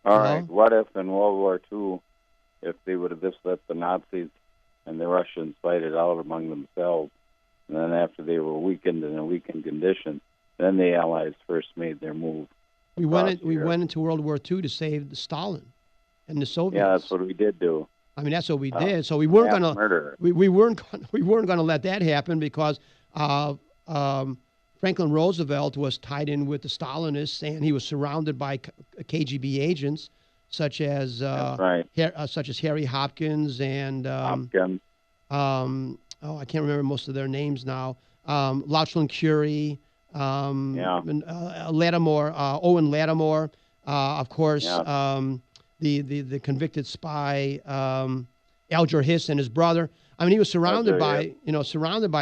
All right. What if in World War II, if they would have just let the Nazis and the Russians fight it out among themselves, and then after they were weakened in a weakened condition, then the Allies first made their move. We went into World War II to save Stalin and the Soviets. Yeah, that's what we did do. I mean, that's what we did. So we weren't going to we weren't going to let that happen because Franklin Roosevelt was tied in with the Stalinists, and he was surrounded by KGB agents such as Harry Hopkins and I can't remember most of their names now. Lachlan Curie, Lattimore, Owen Lattimore, of course, the convicted spy, Alger Hiss and his brother. I mean, he was surrounded by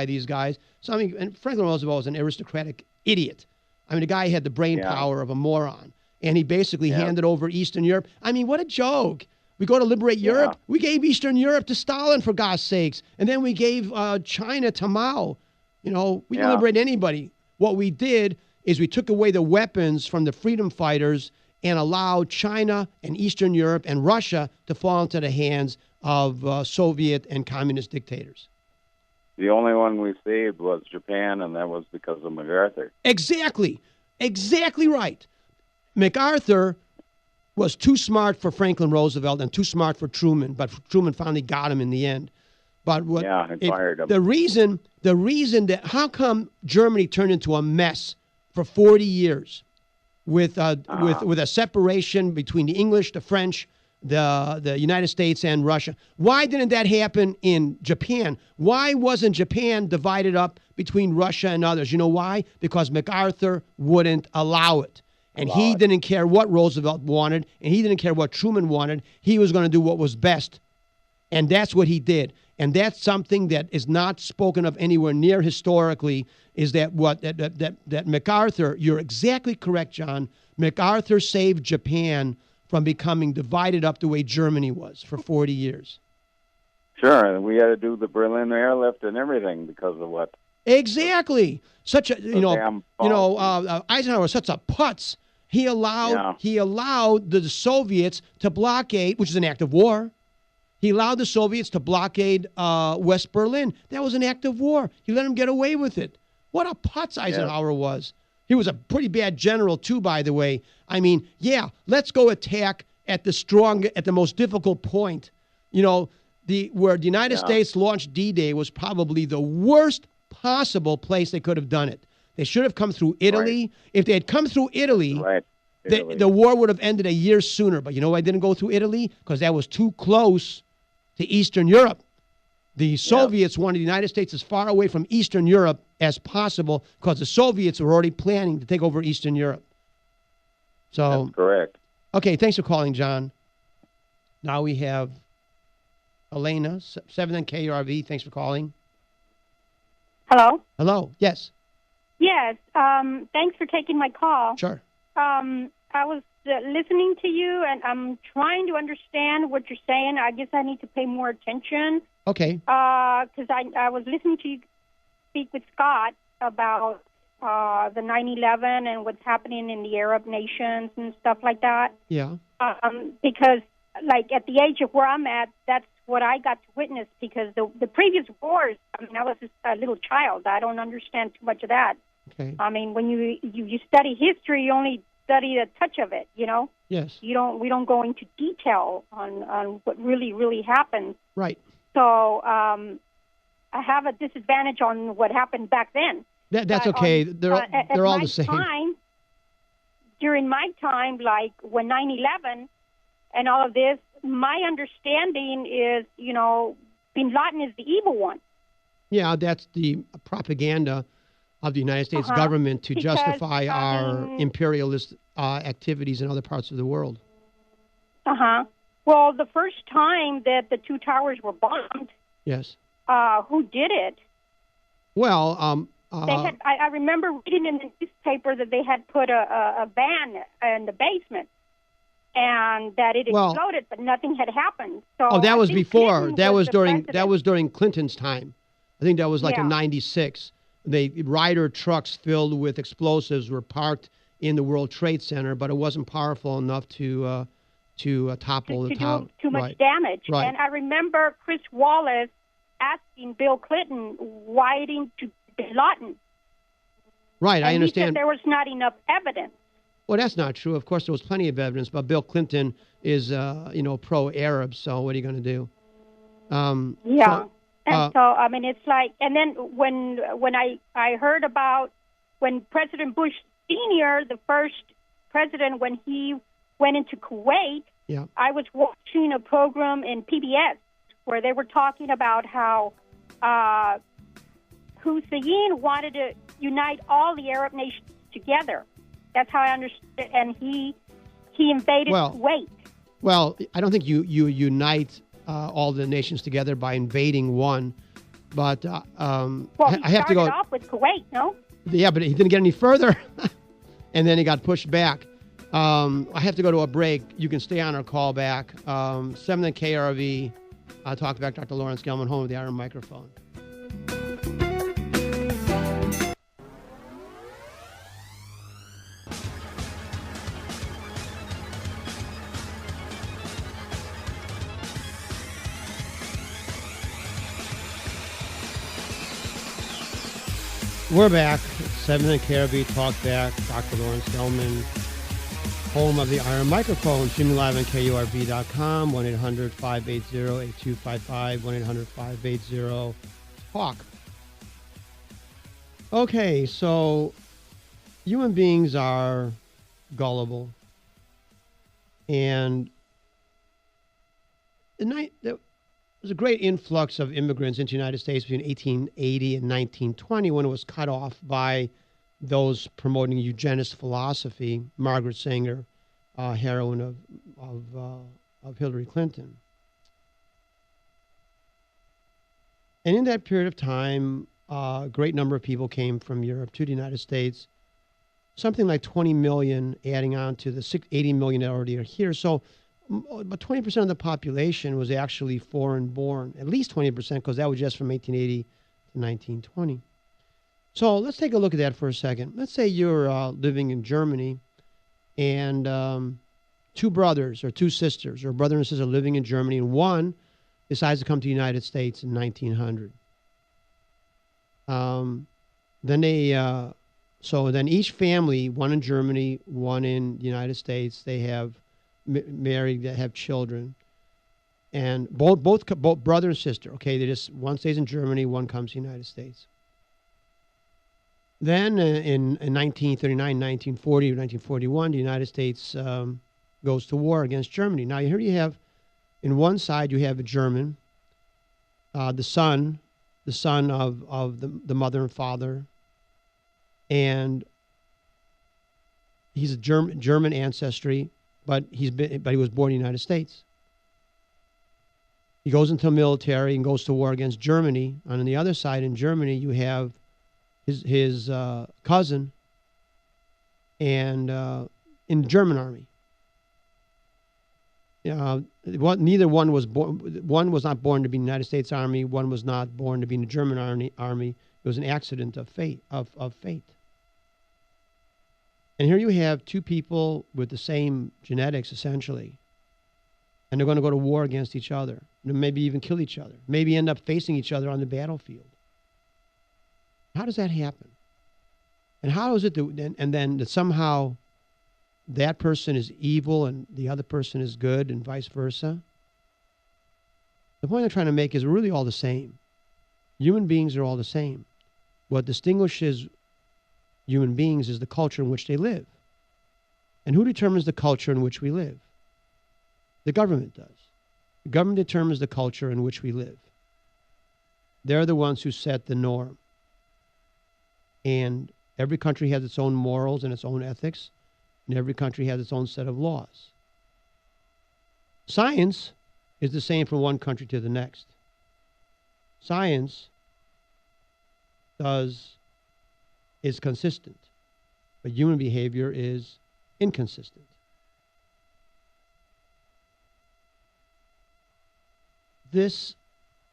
these guys. So I mean, and Franklin Roosevelt was an aristocratic idiot. I mean, the guy had the brain power of a moron, and he basically handed over Eastern Europe. I mean, what a joke! We go to liberate Europe. We gave Eastern Europe to Stalin, for God's sakes. And then we gave China to Mao. You know, we didn't liberate anybody. What we did is we took away the weapons from the freedom fighters and allowed China and Eastern Europe and Russia to fall into the hands of Soviet and communist dictators. The only one we saved was Japan, and that was because of MacArthur. Exactly. Exactly right. MacArthur was too smart for Franklin Roosevelt and too smart for Truman, but Truman finally got him in the end. But he fired him. The reason that how come Germany turned into a mess for 40 years with a separation between the English, the French, the United States, and Russia? Why didn't that happen in Japan? Why wasn't Japan divided up between Russia and others? You know why? Because MacArthur wouldn't allow it. And he didn't care what Roosevelt wanted, and he didn't care what Truman wanted. He was going to do what was best. And that's what he did. And that's something that is not spoken of anywhere near historically, is that that MacArthur, you're exactly correct, John, MacArthur saved Japan from becoming divided up the way Germany was for 40 years. Sure, and we had to do the Berlin airlift and everything because of what? Exactly. Such a Eisenhower was such a putz. He allowed the Soviets to blockade, which is an act of war. He allowed the Soviets to blockade West Berlin. That was an act of war. He let them get away with it. What a putz Eisenhower was. He was a pretty bad general too, by the way. I mean, let's go attack at the most difficult point. You know, where the United States launched D-Day was probably the worst possible place they could have done it. They should have come through Italy. Right. If they had come through Italy, the war would have ended a year sooner. But you know why they didn't go through Italy? Because that was too close to Eastern Europe. The Soviets wanted the United States as far away from Eastern Europe as possible because the Soviets were already planning to take over Eastern Europe. So that's correct. Okay, thanks for calling, John. Now we have Elena, 7 KURV. Thanks for calling. Hello? Hello. Yes. Yes. Thanks for taking my call. Sure. I was listening to you, and I'm trying to understand what you're saying. I guess I need to pay more attention. Okay. Because I was listening to you speak with Scott about the 9/11 and what's happening in the Arab nations and stuff like that. Yeah. Because, like, at the age of where I'm at, that's what I got to witness, because the previous wars, I mean, I was just a little child. I don't understand too much of that. Okay. I mean, when you study history, you only study a touch of it, you know? Yes. We don't go into detail on what really happened. Right. So I have a disadvantage on what happened back then. That's okay. They're all the same. During my time, like when 9/11 and all of this, my understanding is, you know, Bin Laden is the evil one. Yeah, that's the propaganda of the United States government to justify our imperialist activities in other parts of the world. Well, the first time that the two towers were bombed, yes, who did it? Well, they had. I remember reading in the newspaper that they had put a van in the basement, and that it exploded, but nothing had happened. So that was before. Clinton that was during. president. That was during Clinton's time. I think that was like in '96. The Ryder trucks filled with explosives were parked in the World Trade Center, but it wasn't powerful enough to topple the tower. To do too much damage. Right. And I remember Chris Wallace asking Bill Clinton why didn't you Bin Laden? Right, and I understand. He said there was not enough evidence. Well, that's not true. Of course, there was plenty of evidence, but Bill Clinton is, pro-Arab. So what are you going to do? So I mean, it's like, and then when I heard about when President Bush Sr., the first president, when he went into Kuwait, I was watching a program in PBS where they were talking about how Hussein wanted to unite all the Arab nations together. That's how I understood, and he invaded Kuwait. Well, I don't think you unite all the nations together by invading one, but I have to go. Started off with Kuwait, no? Yeah, but he didn't get any further, and then he got pushed back. I have to go to a break. You can stay on our call back. 7 KRV, Talkback, Dr. Lawrence Gelman, home of the Iron Microphone. We're back. 7 KRV Talkback, Dr. Lawrence Gelman, home of the Iron Microphone, streaming live on KURV.com, 1-800-580-8255, 1-800-580-TALK. Okay, so human beings are gullible. And there was a great influx of immigrants into the United States between 1880 and 1920 when it was cut off by those promoting eugenist philosophy, Margaret Sanger, heroine of Hillary Clinton. And in that period of time, a great number of people came from Europe to the United States, something like 20 million adding on to the 80 million that already are here. So about 20% of the population was actually foreign born, at least 20%, because that was just from 1880 to 1920. So let's take a look at that for a second. Let's say you're living in Germany and two brothers or two sisters or brother and sister living in Germany, and one decides to come to the United States in 1900. Then each family, one in Germany, one in the United States, they have married, they have children, and both brother and sister. Okay, one stays in Germany, one comes to the United States. Then in 1939, 1940, or 1941, the United States goes to war against Germany. Now here you have, in one side you have a German, the son of the mother and father, and he's a German ancestry, but he was born in the United States. He goes into the military and goes to war against Germany. And on the other side, in Germany, you have his cousin and in the German army. Neither one was born. One was not born to be in the United States Army. One was not born to be in the German army. It was an accident of fate. And here you have two people with the same genetics, essentially, and they're going to go to war against each other, and maybe even kill each other, maybe end up facing each other on the battlefield. How does that happen? And how is it that somehow that person is evil and the other person is good and vice versa? The point I'm trying to make is we're really all the same. Human beings are all the same. What distinguishes human beings is the culture in which they live. And who determines the culture in which we live? The government does. The government determines the culture in which we live. They're the ones who set the norm. And every country has its own morals and its own ethics, and every country has its own set of laws. Science is the same from one country to the next. Science is consistent, but human behavior is inconsistent. This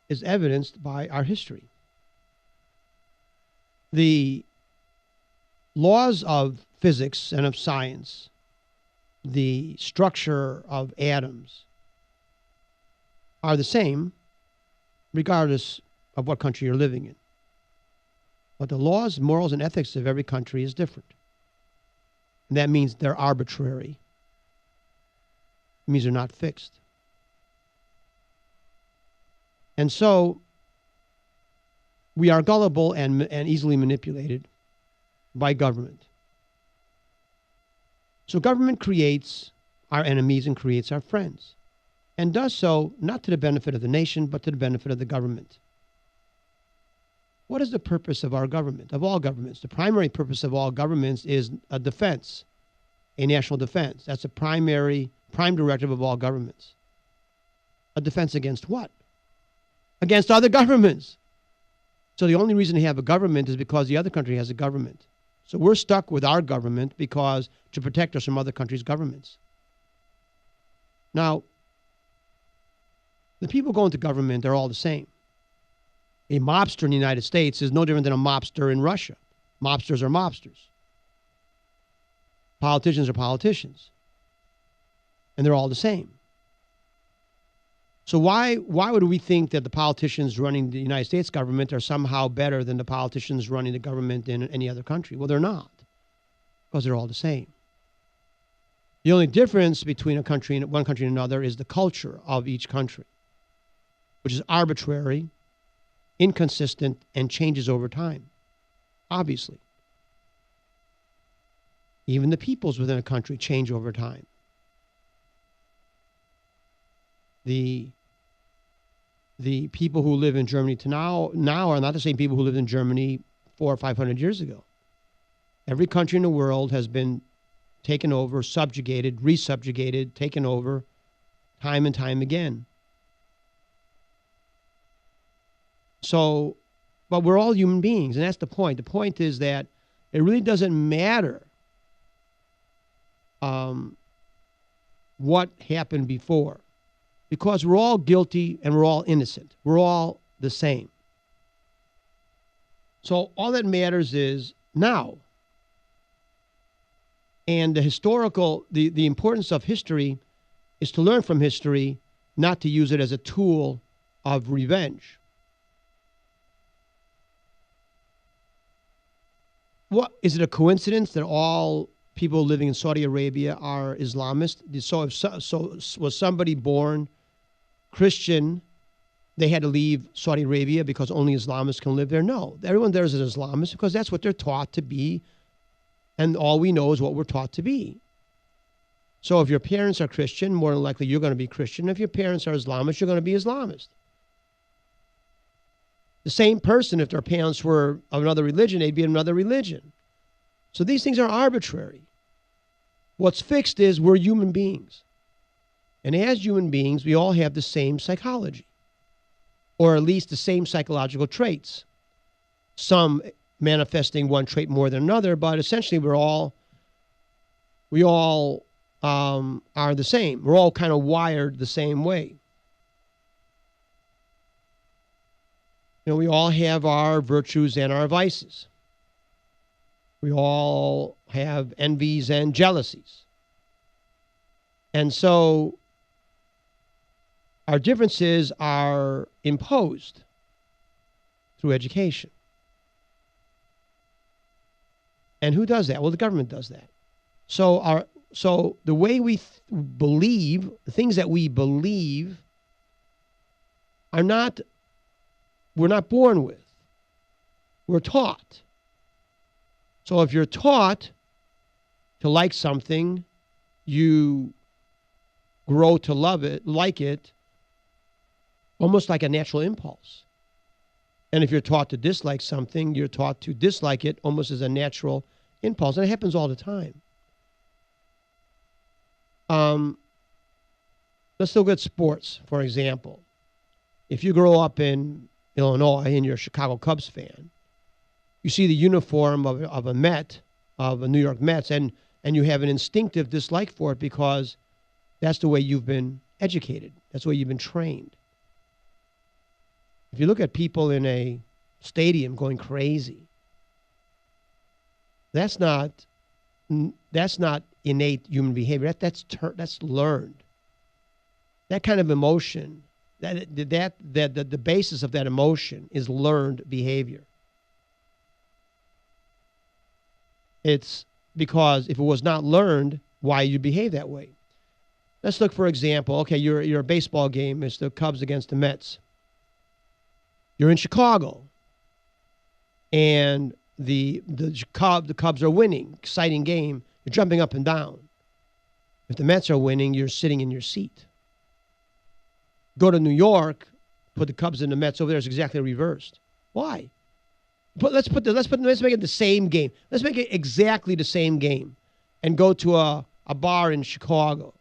is evidenced by our history. The laws of physics and of science, the structure of atoms, are the same regardless of what country you're living in. But the laws, morals, and ethics of every country is different. And that means they're arbitrary. It means they're not fixed. And so we are gullible and easily manipulated by government. So government creates our enemies and creates our friends, and does so not to the benefit of the nation, but to the benefit of the government. What is the purpose of our government, of all governments? The primary purpose of all governments is a defense, a national defense. That's a prime directive of all governments. A defense against what? Against other governments. So the only reason to have a government is because the other country has a government. So we're stuck with our government because to protect us from other countries' governments. Now, the people going to government are all the same. A mobster in the United States is no different than a mobster in Russia. Mobsters are mobsters. Politicians are politicians. And they're all the same. So why would we think that the politicians running the United States government are somehow better than the politicians running the government in any other country? Well, they're not, because they're all the same. The only difference between one country and another is the culture of each country, which is arbitrary, inconsistent, and changes over time, obviously. Even the peoples within a country change over time. The people who live in Germany now are not the same people who lived in Germany 400 or 500 years ago. Every country in the world has been taken over, subjugated, resubjugated, taken over time and time again. So, but we're all human beings, and that's the point. The point is that it really doesn't matter what happened before, because we're all guilty and we're all innocent. We're all the same. So all that matters is now. And the importance of history is to learn from history, not to use it as a tool of revenge. What is it a coincidence that all people living in Saudi Arabia are Islamist? So was somebody born Christian, they had to leave Saudi Arabia because only Islamists can live there? No, everyone there is an Islamist because that's what they're taught to be, and all we know is what we're taught to be. So if your parents are Christian, more than likely you're going to be Christian. If your parents are Islamist, you're going to be Islamist. The same person, if their parents were of another religion, they'd be in another religion. So these things are arbitrary. What's fixed is we're human beings. And as human beings, we all have the same psychology. or at least the same psychological traits. Some manifesting one trait more than another, but essentially we all are the same. We're all kind of wired the same way. We all have our virtues and our vices. We all have envies and jealousies. And so our differences are imposed through education. And who does that? Well, the government does that. So the way we believe, the things that we believe we're not born with. We're taught. So if you're taught to like something, you grow to like it, almost like a natural impulse. And if you're taught to dislike something, you're taught to dislike it almost as a natural impulse. And it happens all the time. Let's look at sports, for example. If you grow up in Illinois and you're a Chicago Cubs fan, you see the uniform of a Met, of a New York Mets, and you have an instinctive dislike for it because that's the way you've been educated. That's the way you've been trained. If you look at people in a stadium going crazy, that's not innate human behavior. That's learned. That kind of emotion, the basis of that emotion is learned behavior. It's because if it was not learned, why you behave that way. Let's look, for example, okay, you're a baseball game. It's the Cubs against the Mets. You're in Chicago, and the Cubs are winning. Exciting game. You're jumping up and down. If the Mets are winning, you're sitting in your seat. Go to New York, put the Cubs and the Mets over there. It's exactly reversed. Why? But let's make it the same game. Let's make it exactly the same game, and go to a bar in Chicago.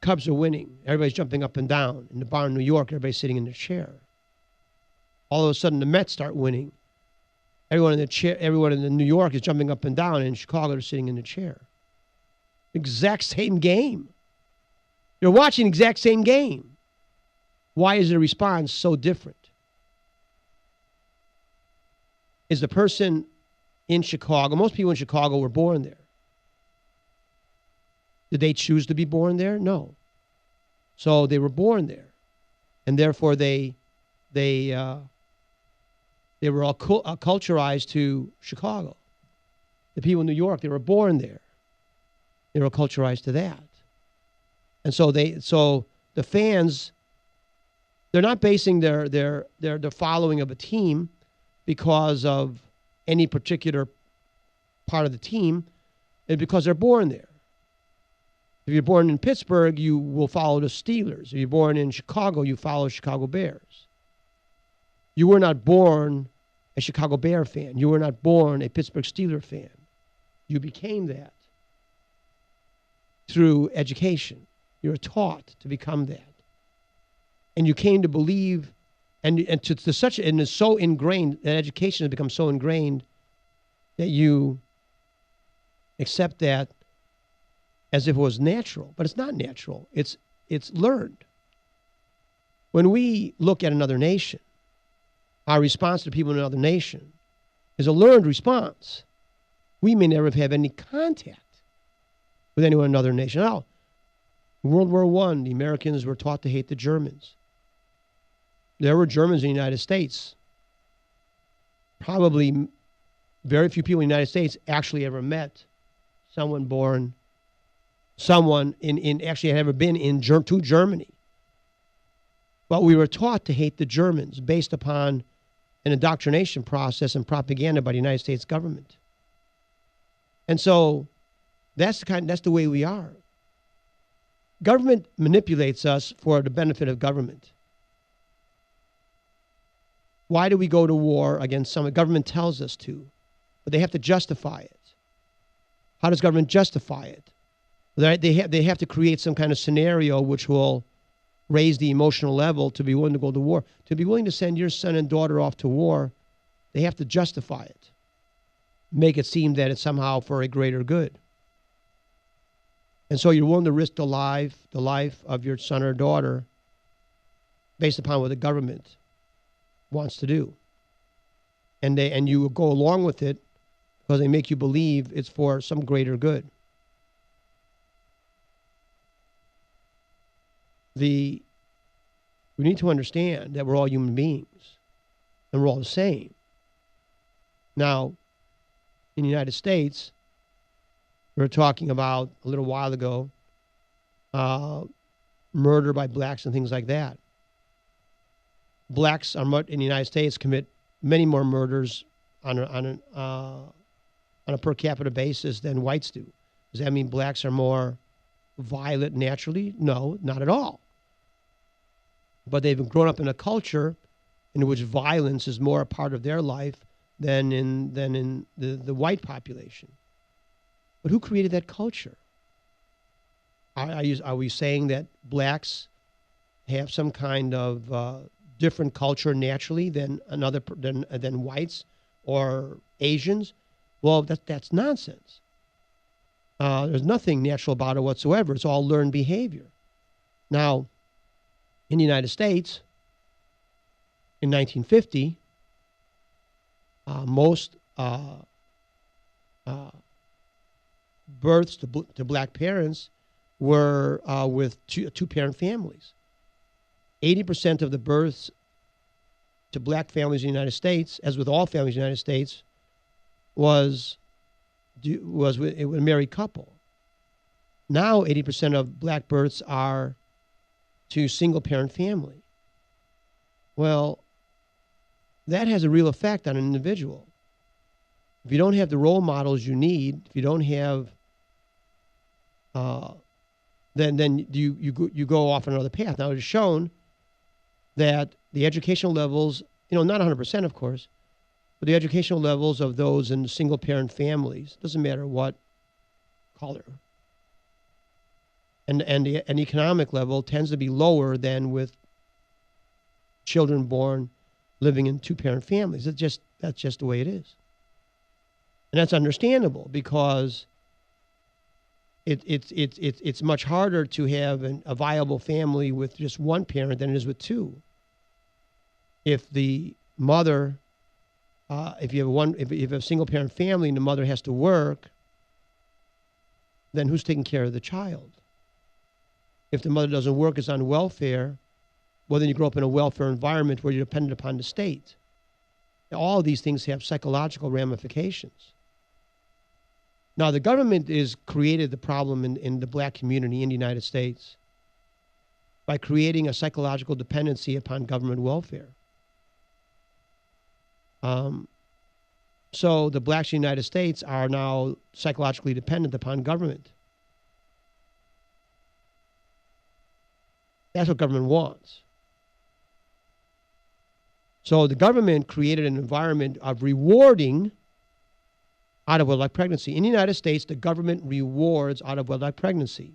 Cubs are winning. Everybody's jumping up and down. In the bar in New York, everybody's sitting in their chair. All of a sudden, the Mets start winning. Everyone in New York is jumping up and down, and in Chicago, they're sitting in the chair. Exact same game. You're watching the exact same game. Why is the response so different? Is the person in Chicago, most people in Chicago were born there. Did they choose to be born there? No. So they were born there. And therefore they were all culturized to Chicago. The people in New York, they were born there. They were culturized to that. And so the fans, they're not basing their following of a team because of any particular part of the team, and because they're born there. If you're born in Pittsburgh, you will follow the Steelers. If you're born in Chicago, you follow Chicago Bears. You were not born a Chicago Bear fan. You were not born a Pittsburgh Steeler fan. You became that through education. You were taught to become that. And you came to believe, and it's so ingrained, that education has become so ingrained that you accept that as if it was natural. But it's not natural. It's learned. When we look at another nation, our response to people in another nation is a learned response. We may never have any contact with anyone in another nation. Now, in World War I, the Americans were taught to hate the Germans. There were Germans in the United States. Probably very few people in the United States actually ever met someone actually had ever been to Germany. But we were taught to hate the Germans based upon an indoctrination process and propaganda by the United States government. And so that's the way we are. Government manipulates us for the benefit of government. Why do we go to war against someone? Government tells us to, but they have to justify it. How does government justify it? They have to create some kind of scenario which will raise the emotional level to be willing to go to war. To be willing to send your son and daughter off to war, they have to justify it. Make it seem that it's somehow for a greater good. And so you're willing to risk the life of your son or daughter based upon what the government wants to do. And you go along with it because they make you believe it's for some greater good. We need to understand that we're all human beings and we're all the same. Now, in the United States, we were talking about a little while ago murder by blacks and things like that. Blacks in the United States commit many more murders on a per capita basis than whites do. Does that mean blacks are more violent naturally? No, not at all. But they've grown up in a culture in which violence is more a part of their life than in the white population. But who created that culture? Are we saying that blacks have some kind of different culture naturally than whites or Asians? Well, that's nonsense. There's nothing natural about it whatsoever. It's all learned behavior. Now, in the United States, in 1950, most births to black parents were with two-parent families. 80% of the births to black families in the United States, as with all families in the United States, was with a married couple. Now 80% of black births are to single-parent family. Well, that has a real effect on an individual. If you don't have the role models you need, if you don't have, then you go off on another path. Now, it is shown that the educational levels, not 100%, of course, but the educational levels of those in single-parent families, doesn't matter what color, and the economic level tends to be lower than with children born living in two-parent families. That's just the way it is. And that's understandable because it's much harder to have a viable family with just one parent than it is with two. If the mother, if you have a single-parent family and the mother has to work, then who's taking care of the child? If the mother doesn't work, is on welfare, well, then you grow up in a welfare environment where you're dependent upon the state. All of these things have psychological ramifications. Now, the government has created the problem in the black community in the United States by creating a psychological dependency upon government welfare. So the blacks in the United States are now psychologically dependent upon government. That's what government wants. So the government created an environment of rewarding out-of-wedlock pregnancy. In the United States, the government rewards out-of-wedlock pregnancy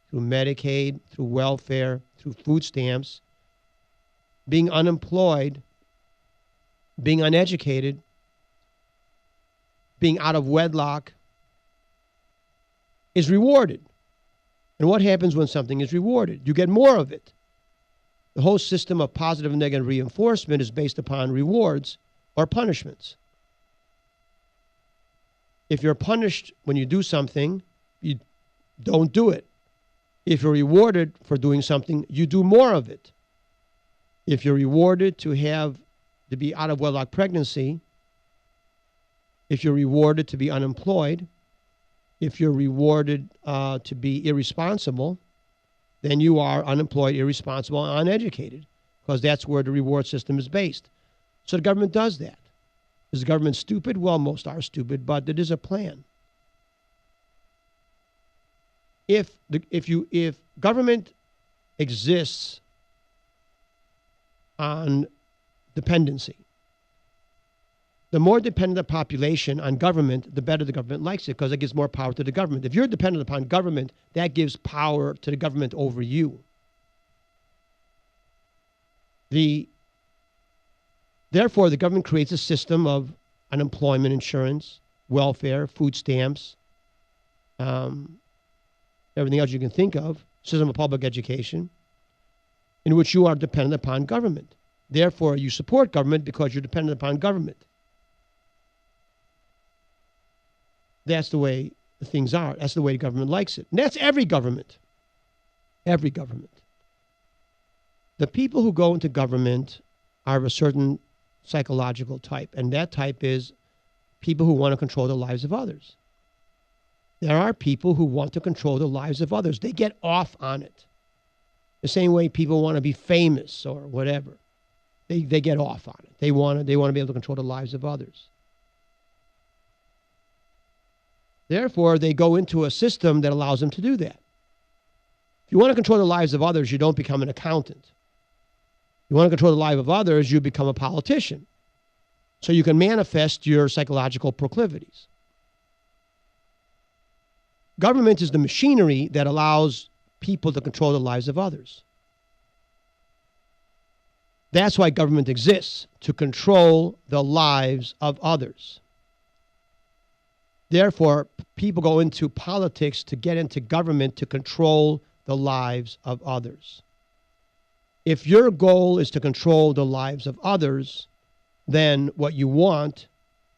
through Medicaid, through welfare, through food stamps. Being unemployed, being uneducated, being out of wedlock is rewarded. And what happens when something is rewarded? You get more of it. The whole system of positive and negative reinforcement is based upon rewards or punishments. If you're punished when you do something, you don't do it. If you're rewarded for doing something, you do more of it. If you're rewarded to be out of wedlock pregnancy, if you're rewarded to be unemployed, if you're rewarded to be irresponsible, then you are unemployed, irresponsible, and uneducated, because that's where the reward system is based. So the government does that. Is the government stupid? Well, most are stupid, but it is a plan. If government exists on dependency, the more dependent the population on government, the better the government likes it, because it gives more power to the government. If you're dependent upon government, that gives power to the government over you. Therefore, the government creates a system of unemployment insurance, welfare, food stamps, everything else you can think of, system of public education, in which you are dependent upon government. Therefore, you support government because you're dependent upon government. That's the way things are. That's the way government likes it. And that's every government. Every government. The people who go into government are of a certain psychological type, and that type is people who want to control the lives of others. There are people who want to control the lives of others. They get off on it. The same way people want to be famous or whatever. They get off on it. They want to be able to control the lives of others. Therefore, they go into a system that allows them to do that. If you want to control the lives of others, you don't become an accountant. You want to control the life of others, you become a politician. So you can manifest your psychological proclivities. Government is the machinery that allows people to control the lives of others. That's why government exists, to control the lives of others. Therefore, people go into politics to get into government to control the lives of others. If your goal is to control the lives of others, then what you want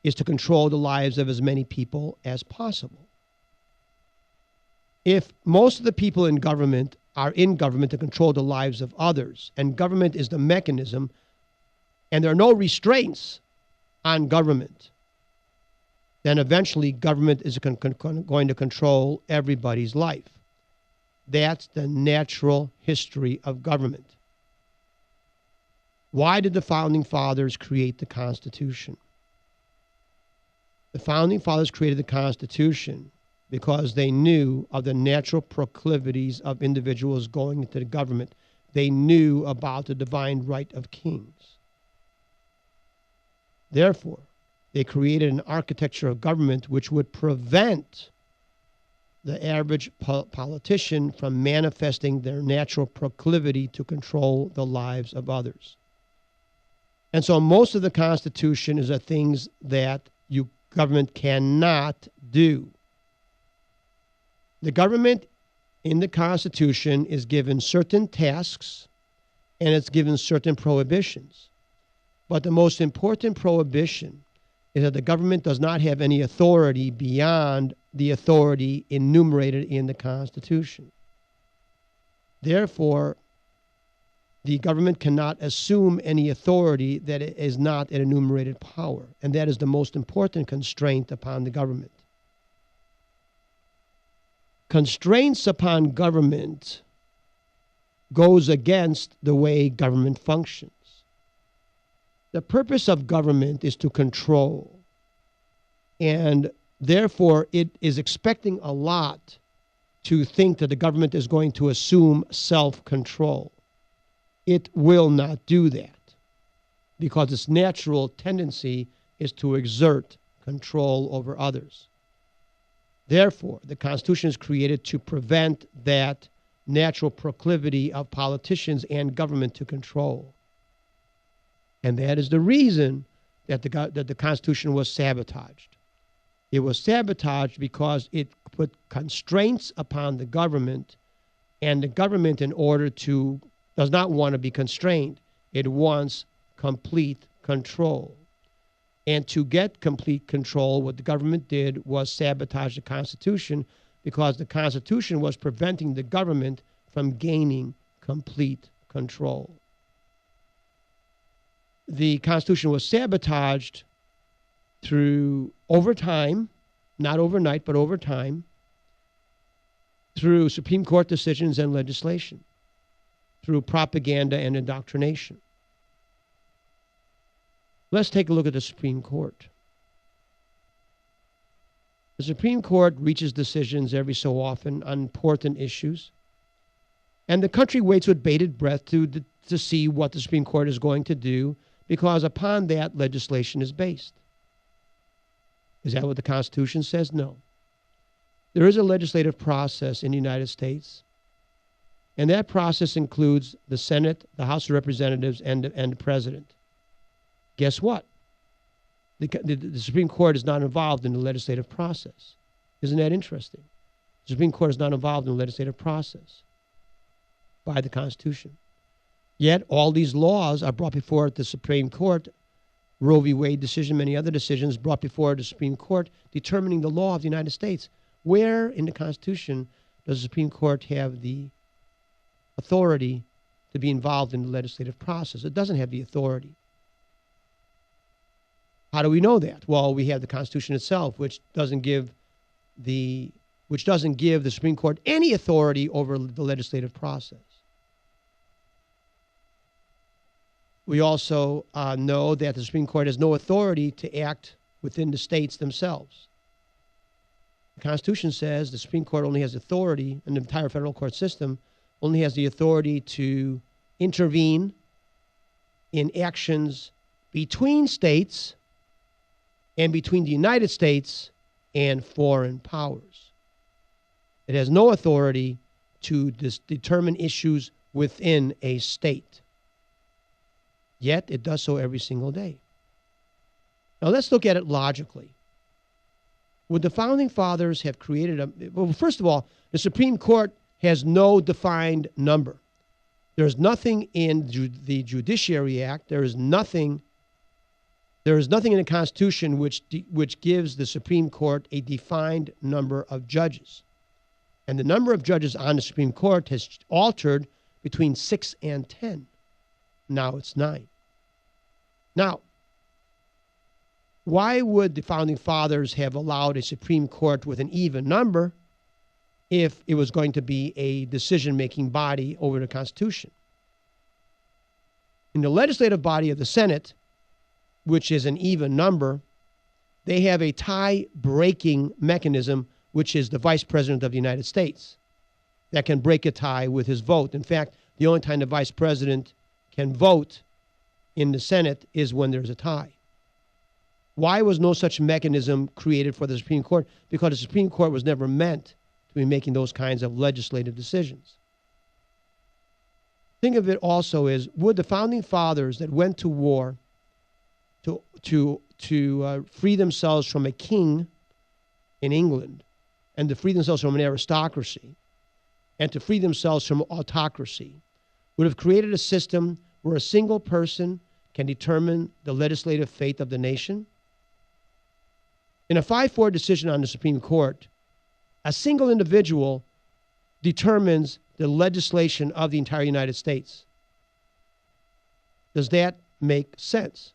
is to control the lives of as many people as possible. If most of the people in government are in government to control the lives of others, and government is the mechanism, and there are no restraints on government, then eventually government is going to control everybody's life. That's the natural history of government. Why did the Founding Fathers create the Constitution? The Founding Fathers created the Constitution because they knew of the natural proclivities of individuals going into the government. They knew about the divine right of kings. Therefore, they created an architecture of government which would prevent the average politician from manifesting their natural proclivity to control the lives of others. And so most of the Constitution is the things that government cannot do. The government in the Constitution is given certain tasks and it's given certain prohibitions. But the most important prohibition is that the government does not have any authority beyond the authority enumerated in the Constitution. Therefore, the government cannot assume any authority that is not an enumerated power, and that is the most important constraint upon the government. Constraints upon government goes against the way government functions. The purpose of government is to control, and therefore it is expecting a lot to think that the government is going to assume self-control. It will not do that because its natural tendency is to exert control over others. Therefore, the Constitution is created to prevent that natural proclivity of politicians and government to control. And that is the reason that the Constitution was sabotaged. It was sabotaged because it put constraints upon the government, and the government, in order to, does not want to be constrained. It wants complete control. And to get complete control, what the government did was sabotage the Constitution, because the Constitution was preventing the government from gaining complete control. The Constitution was sabotaged through, over time, not overnight, but over time, through Supreme Court decisions and legislation, through propaganda and indoctrination. Let's take a look at the Supreme Court. The Supreme Court reaches decisions every so often on important issues, and the country waits with bated breath to see what the Supreme Court is going to do, because upon that legislation is based. Is that what the Constitution says? No. There is a legislative process in the United States, And that process includes the Senate, the House of Representatives, and the President. Guess what? The Supreme Court is not involved in the legislative process. Isn't that interesting? The Supreme Court is not involved in the legislative process by the Constitution. Yet all these laws are brought before the Supreme Court, Roe v. Wade decision, many other decisions brought before the Supreme Court determining the law of the United States. Where in the Constitution does the Supreme Court have the authority to be involved in the legislative process? It doesn't have the authority. How do we know that? Well, we have the Constitution itself, which doesn't give the Supreme Court any authority over the legislative process. We also know that the Supreme Court has no authority to act within the states themselves. The Constitution says the Supreme Court only has authority, and the entire federal court system only has the authority to intervene in actions between states and between the United States and foreign powers. It has no authority to determine issues within a state. Yet it does so every single day. Now let's look at it logically. Would the Founding Fathers have created well, first of all, the Supreme Court has no defined number. There's nothing in the Judiciary Act. There is nothing in the Constitution which gives the Supreme Court a defined number of judges. And the number of judges on the Supreme Court has altered between 6 and 10. Now it's 9. Now, why would the Founding Fathers have allowed a Supreme Court with an even number if it was going to be a decision-making body over the Constitution? In the legislative body of the Senate, which is an even number, they have a tie-breaking mechanism, which is the Vice President of the United States, that can break a tie with his vote. In fact, the only time the Vice President can vote in the Senate is when there's a tie. Why was no such mechanism created for the Supreme Court? Because the Supreme Court was never meant to be making those kinds of legislative decisions. Think of it also as, would the Founding Fathers that went to war to free themselves from a king in England, and to free themselves from an aristocracy, and to free themselves from autocracy, would have created a system where a single person can determine the legislative fate of the nation? In a 5-4 decision on the Supreme Court, a single individual determines the legislation of the entire United States. Does that make sense?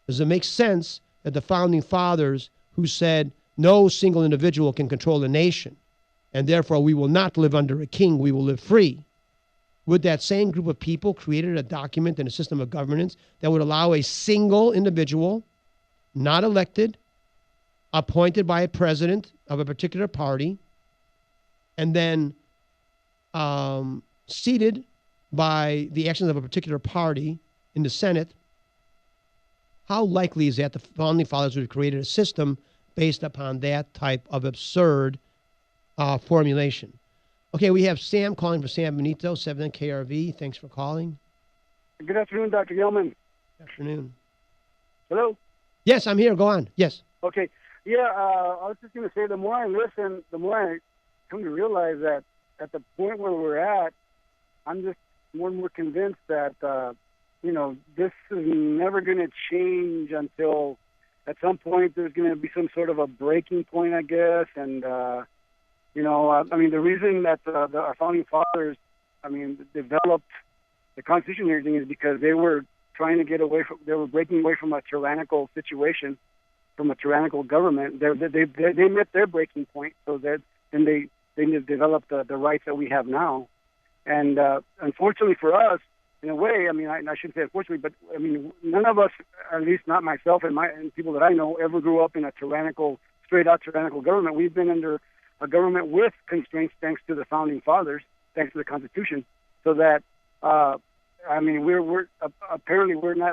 Does it make sense that the Founding Fathers, who said no single individual can control the nation, and therefore we will not live under a king, we will live free, would that same group of people created a document and a system of governance that would allow a single individual, not elected, appointed by a president of a particular party, and then seated by the actions of a particular party in the Senate? How likely is that the Founding Fathers would have created a system based upon that type of absurd formulation? Okay, we have Sam calling for San Benito, 7 KRV. Thanks for calling. Good afternoon, Dr. Gelman. Good afternoon. Hello? Yes, I'm here. Go on. Yes. Okay. Yeah, I was just going to say, the more I listen, the more I come to realize that at the point where we're at, I'm just more and more convinced that, this is never going to change until at some point there's going to be some sort of a breaking point, I guess. And, the reason that our Founding Fathers, developed the Constitution and everything is because they were trying to get away from, they were breaking away from a tyrannical situation, from a tyrannical government. They met their breaking point, so that then they developed the rights that we have now. And unfortunately for us, in a way, I shouldn't say unfortunately, but none of us, at least not myself and people that I know, ever grew up in a straight out tyrannical government. We've been under a government with constraints thanks to the Founding Fathers, thanks to the Constitution, so that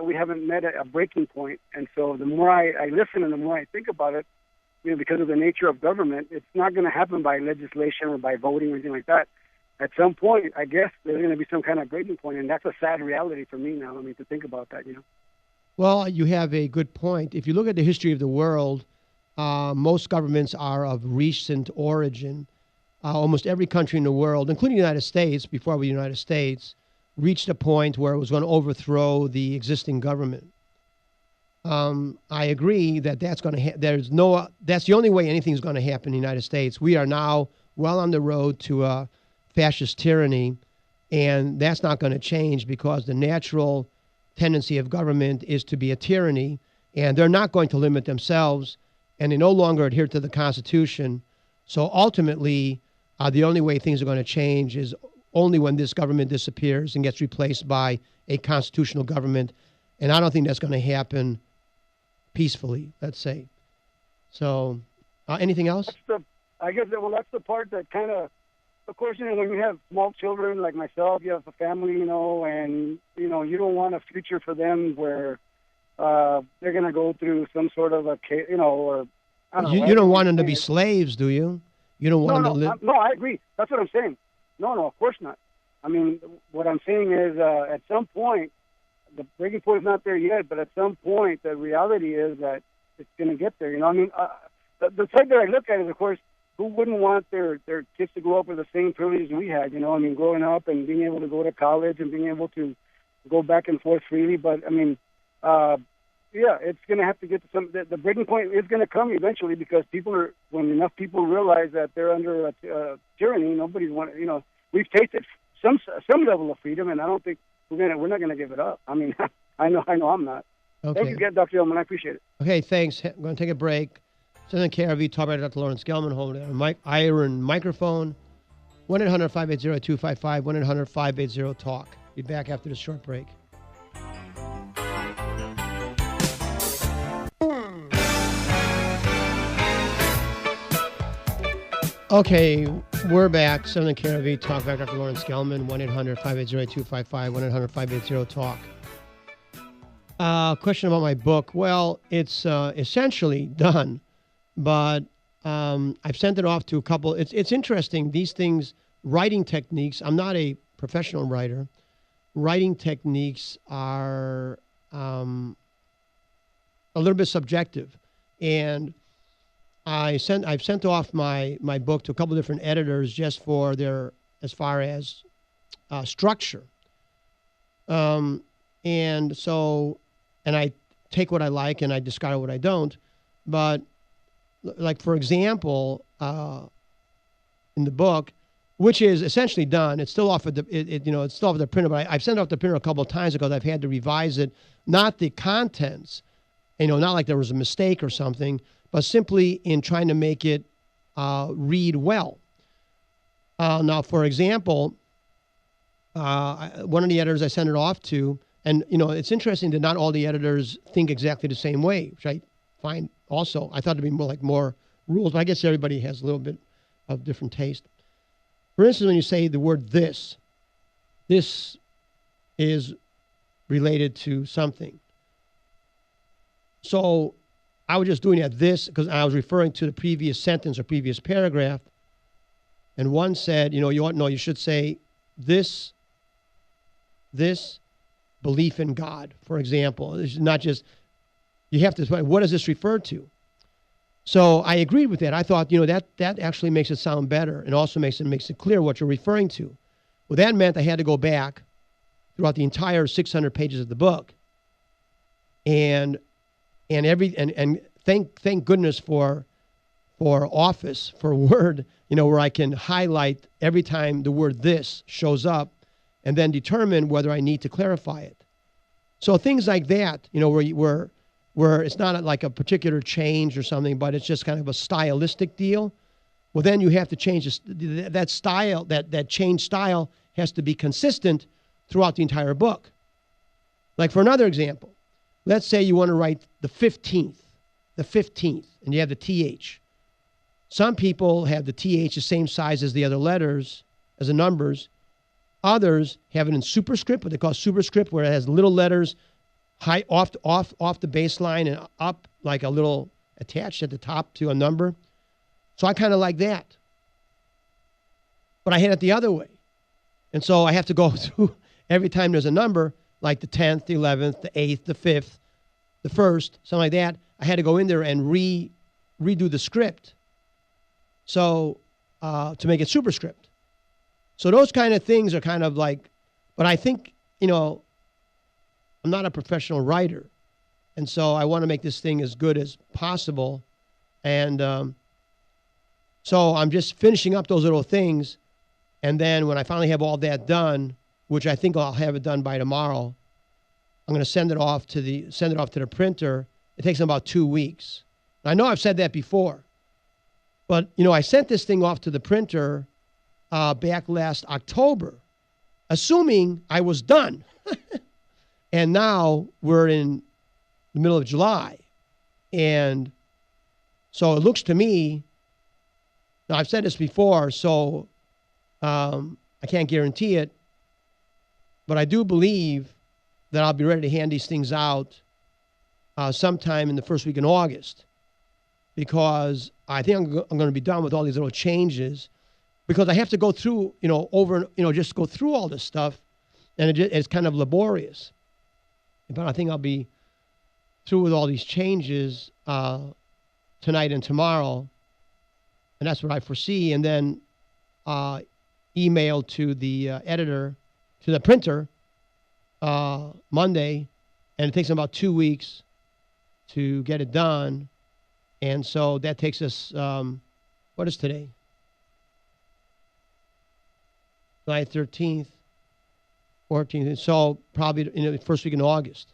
we haven't met a breaking point. And so the more I listen and the more I think about it, because of the nature of government, it's not going to happen by legislation or by voting or anything like that. at some point, I guess there's going to be some kind of breaking point, and that's a sad reality for me now. I mean, to think about that, Well, you have a good point. If you look at the history of the world, most governments are of recent origin. Almost every country in the world, including the United States, before we were the United States, reached a point where it was going to overthrow the existing government. I agree that that's going to that's the only way anything's going to happen in the United States. We are now well on the road to a fascist tyranny, and that's not going to change because the natural tendency of government is to be a tyranny, and they're not going to limit themselves, and they no longer adhere to the Constitution. So ultimately, the only way things are going to change is only when this government disappears and gets replaced by a constitutional government. And I don't think that's going to happen peacefully, let's say. So anything else? I guess that's the part that kind of course, when you have small children like myself, you have a family, and, you don't want a future for them where they're going to go through some sort of or I don't know. You don't want them to be slaves, do you? You don't want them to live? No, I agree. That's what I'm saying. No, of course not. I mean, what I'm saying is at some point, the breaking point is not there yet, but at some point, the reality is that it's going to get there. I mean, the side that I look at is, of course, who wouldn't want their kids to grow up with the same privileges we had? I mean, growing up and being able to go to college and being able to go back and forth freely. But, I mean, it's going to have to get to the breaking point is going to come eventually because when enough people realize that they're under a tyranny, nobody's we've tasted some level of freedom, and I don't think we're not going to give it up. I mean, I know I'm not. Okay. Thank you again, Dr. Gelman. I appreciate it. Okay, thanks. I'm going to take a break. Southern KURV, Talkback, Dr. Lawrence Gelman, home with an iron microphone. 1-800-580-8255, 1-800-580-TALK. Be back after this short break. Okay, we're back. Southern KURV, Talkback, Dr. Lawrence Gelman, 1-800-580-8255, 1-800-580-TALK. Question about my book. Well, it's essentially done, but I've sent it off to a couple. It's interesting. These things, writing techniques, I'm not a professional writer. Writing techniques are a little bit subjective. And I've sent off my book to a couple different editors just for their, as far as structure. And I take what I like and I discard what I don't. But like, for example, in the book, which is essentially done, it's still off of it's still off of the printer, but I've sent it off the printer a couple of times because I've had to revise it, not the contents, not like there was a mistake or something, but simply in trying to make it read well. Now, for example, one of the editors I sent it off to, and, it's interesting that not all the editors think exactly the same way, which I find also, I thought it'd be more rules, but I guess everybody has a little bit of different taste. For instance, when you say the word this is related to something. So I was just doing this because I was referring to the previous sentence or previous paragraph. And one said, you should say this belief in God, for example. It's not just, you have to, what does this refer to? So I agreed with that. I thought, that actually makes it sound better and also makes it clear what you're referring to. Well, that meant I had to go back throughout the entire 600 pages of the book and thank goodness for Office, for Word, where I can highlight every time the word this shows up and then determine whether I need to clarify it. So things like that, where it's not like a particular change or something, but it's just kind of a stylistic deal. Well, then you have to change that style, that change style has to be consistent throughout the entire book. Like for another example, let's say you want to write the 15th, and you have the TH. Some people have the TH the same size as the other letters, as the numbers. Others have it in superscript, what they call superscript, where it has little letters high off the baseline and up like a little attached at the top to a number. So I kind of like that. But I had it the other way. And so I have to go through every time there's a number, like the 10th, the 11th, the 8th, the 5th, the 1st, something like that. I had to go in there and redo the script. So to make it superscript. So those kind of things are kind of like, but I think, I'm not a professional writer. And so I want to make this thing as good as possible. And so I'm just finishing up those little things. And then when I finally have all that done, which I think I'll have it done by tomorrow, I'm going to send it off to the printer. It takes them about 2 weeks. I know I've said that before, but I sent this thing off to the printer back last October, assuming I was done. And now we're in the middle of July. And so it looks to me, now I've said this before, so I can't guarantee it, but I do believe that I'll be ready to hand these things out sometime in the first week in August, because I think I'm going to be done with all these little changes, because I have to go through, just go through all this stuff, and it's kind of laborious. But I think I'll be through with all these changes tonight and tomorrow, and that's what I foresee. And then email to the editor, to the printer, Monday, and it takes them about 2 weeks to get it done. And so that takes us, what is today? July 13th, 14th. So probably the first week in August.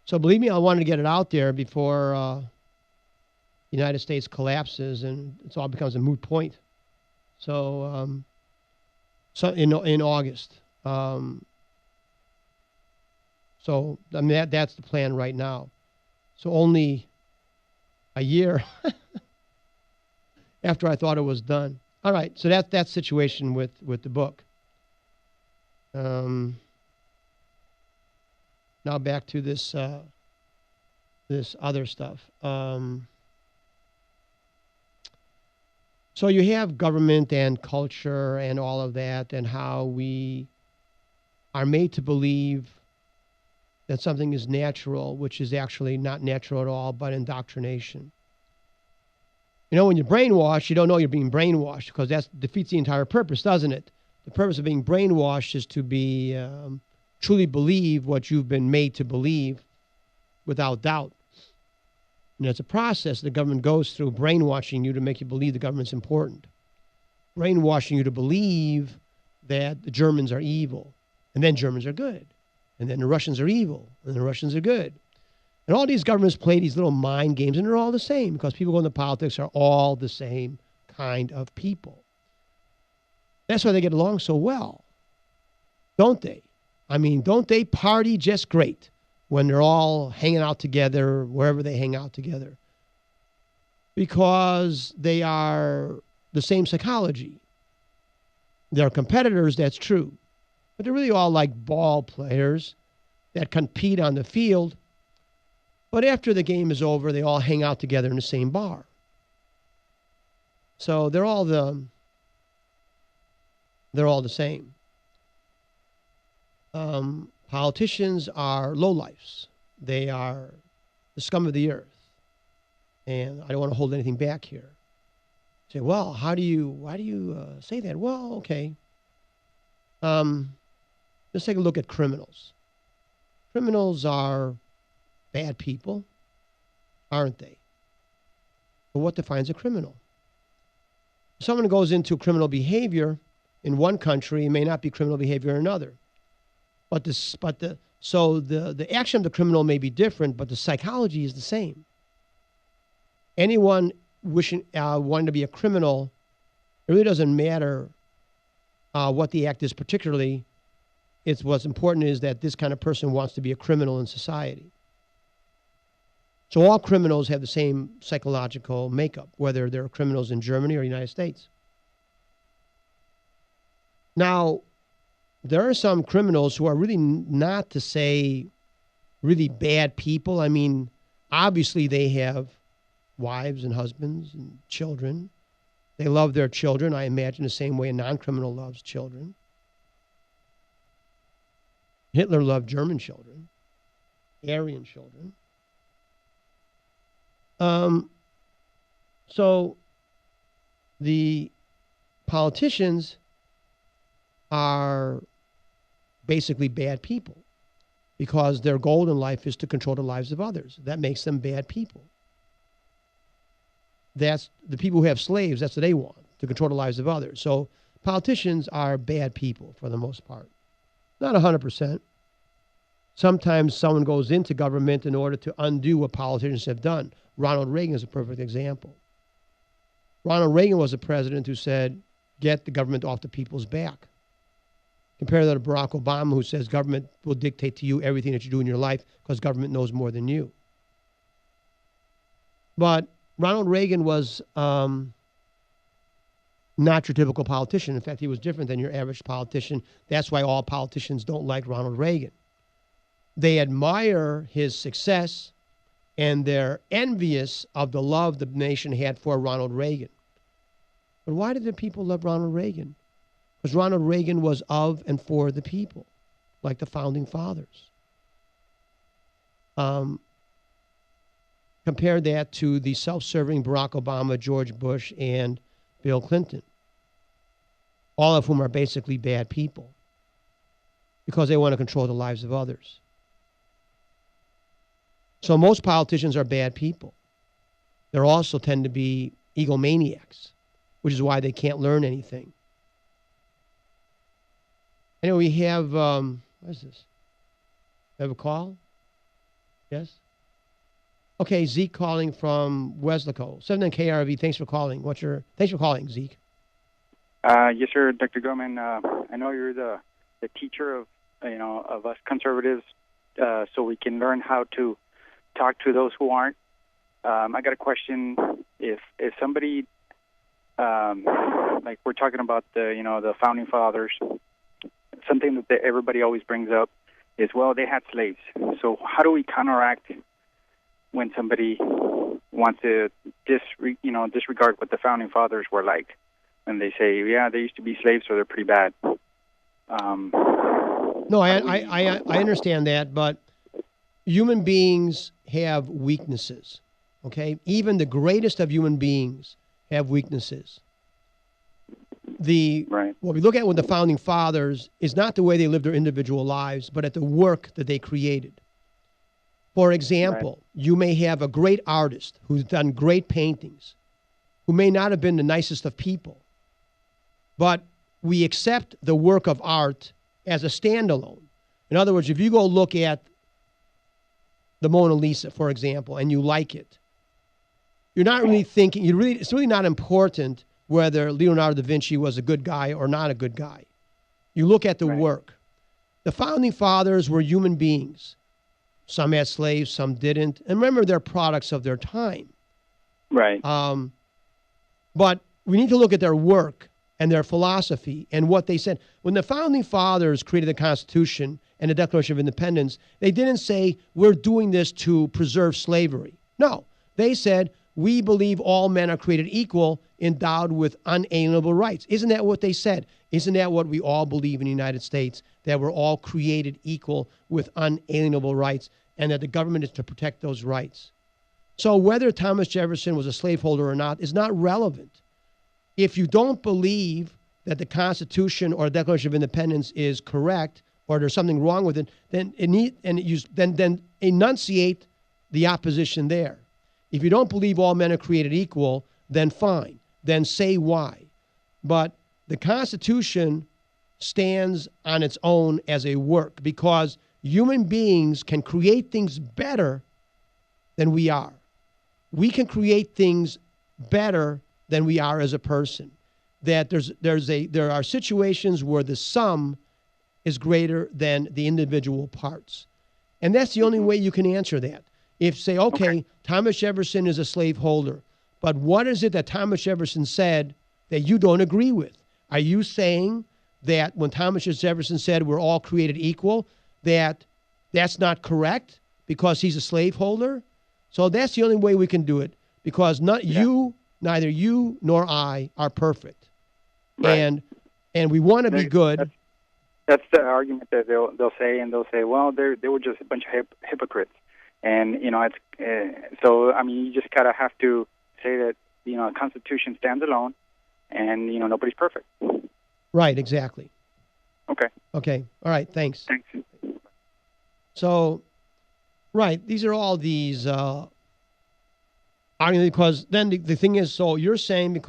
So believe me, I wanted to get it out there before the United States collapses and it all becomes a moot point. So, in August. So I mean that's the plan right now. So only a year after I thought it was done. All right, so that's that situation with the book. Now back to this this other stuff. So you have government and culture and all of that, and how we are made to believe that something is natural, which is actually not natural at all, but indoctrination. When you're brainwashed, you don't know you're being brainwashed, because that defeats the entire purpose, doesn't it? The purpose of being brainwashed is to be truly believe what you've been made to believe without doubt. And it's a process the government goes through, brainwashing you to make you believe the government's important. Brainwashing you to believe that the Germans are evil, and then Germans are good. And then the Russians are evil, and the Russians are good. And all these governments play these little mind games, and they're all the same, because people going into politics are all the same kind of people. That's why they get along so well, don't they? I mean, don't they party just great when they're all hanging out together, wherever they hang out together? Because they are the same psychology. They're competitors, that's true. But they're really all like ball players that compete on the field. But after the game is over, they all hang out together in the same bar. So they're all the same. Politicians are lowlifes. They are the scum of the earth. And I don't want to hold anything back here. Say, well, why do you say that? Well, okay. Let's take a look at criminals. Criminals are bad people, aren't they? But what defines a criminal? If someone goes into criminal behavior in one country, it may not be criminal behavior in another. So the action of the criminal may be different, but the psychology is the same. Anyone wanting to be a criminal, it really doesn't matter what the act is particularly. It's what's important is that this kind of person wants to be a criminal in society. So all criminals have the same psychological makeup, whether they're criminals in Germany or the United States. Now, there are some criminals who are really not to say really bad people. I mean, obviously they have wives and husbands and children. They love their children, I imagine, the same way a non-criminal loves children. Hitler loved German children, Aryan children. So the politicians are basically bad people because their goal in life is to control the lives of others. That makes them bad people. That's the people who have slaves, that's what they want, to control the lives of others. So politicians are bad people for the most part. Not 100%. Sometimes someone goes into government in order to undo what politicians have done. Ronald Reagan is a perfect example. Ronald Reagan was a president who said, get the government off the people's back. Compare that to Barack Obama, who says government will dictate to you everything that you do in your life because government knows more than you. But Ronald Reagan was not your typical politician. In fact, he was different than your average politician. That's why all politicians don't like Ronald Reagan. They admire his success, and they're envious of the love the nation had for Ronald Reagan. But why did the people love Ronald Reagan? Because Ronald Reagan was of and for the people, like the founding fathers. Compare that to the self-serving Barack Obama, George Bush, and Bill Clinton, all of whom are basically bad people because they want to control the lives of others. So most politicians are bad people. They also tend to be egomaniacs, which is why they can't learn anything. Anyway, we have, what is this? We have a call? Yes? Okay, Zeke calling from Weslaco. 79 KRV, thanks for calling. Thanks for calling, Zeke. Yes, sir, Dr. Gelman. I know you're the teacher of, of us conservatives, so we can learn how to talk to those who aren't. I got a question. If somebody, like we're talking about the founding fathers, something that everybody always brings up is, well, they had slaves. So how do we counteract when somebody wants to disregard what the founding fathers were like, and they say, yeah, they used to be slaves, so they're pretty bad? No, I understand that, but human beings have weaknesses, okay? Even the greatest of human beings have weaknesses. What we look at with the founding fathers is not the way they lived their individual lives, but at the work that they created. For example, you may have a great artist who's done great paintings, who may not have been the nicest of people, but we accept the work of art as a standalone. In other words, if you go look at the Mona Lisa, for example, and you like it, you're not really thinking, it's really not important whether Leonardo da Vinci was a good guy or not a good guy. You look at the work. The founding fathers were human beings. Some had slaves, some didn't. And remember, they're products of their time. Right. But we need to look at their work and their philosophy and what they said. When the founding fathers created the Constitution and the Declaration of Independence, they didn't say, we're doing this to preserve slavery. No, they said, we believe all men are created equal, endowed with unalienable rights. Isn't that what they said? Isn't that what we all believe in the United States, that we're all created equal with unalienable rights and that the government is to protect those rights? So whether Thomas Jefferson was a slaveholder or not is not relevant. If you don't believe that the Constitution or the Declaration of Independence is correct or there's something wrong with it, then then enunciate the opposition there. If you don't believe all men are created equal, then fine. Then say why. But the Constitution stands on its own as a work because human beings can create things better than we are. We can create things better than we are as a person. That there are situations where the sum is greater than the individual parts. And that's the only way you can answer that. If say, okay, Thomas Jefferson is a slaveholder, but what is it that Thomas Jefferson said that you don't agree with? Are you saying that when Thomas Jefferson said we're all created equal, that's not correct because he's a slaveholder? So that's the only way we can do it because neither you nor I are perfect. Right. And we want to be good. That's the argument that they'll say, and they'll say, well, they were just a bunch of hypocrites, and it's so. I mean, you just kind of have to say that the Constitution stands alone, and nobody's perfect. Right. Exactly. Okay. Okay. All right. Thanks. Thanks. So, right. These are all these. I mean, because then the thing is, so you're saying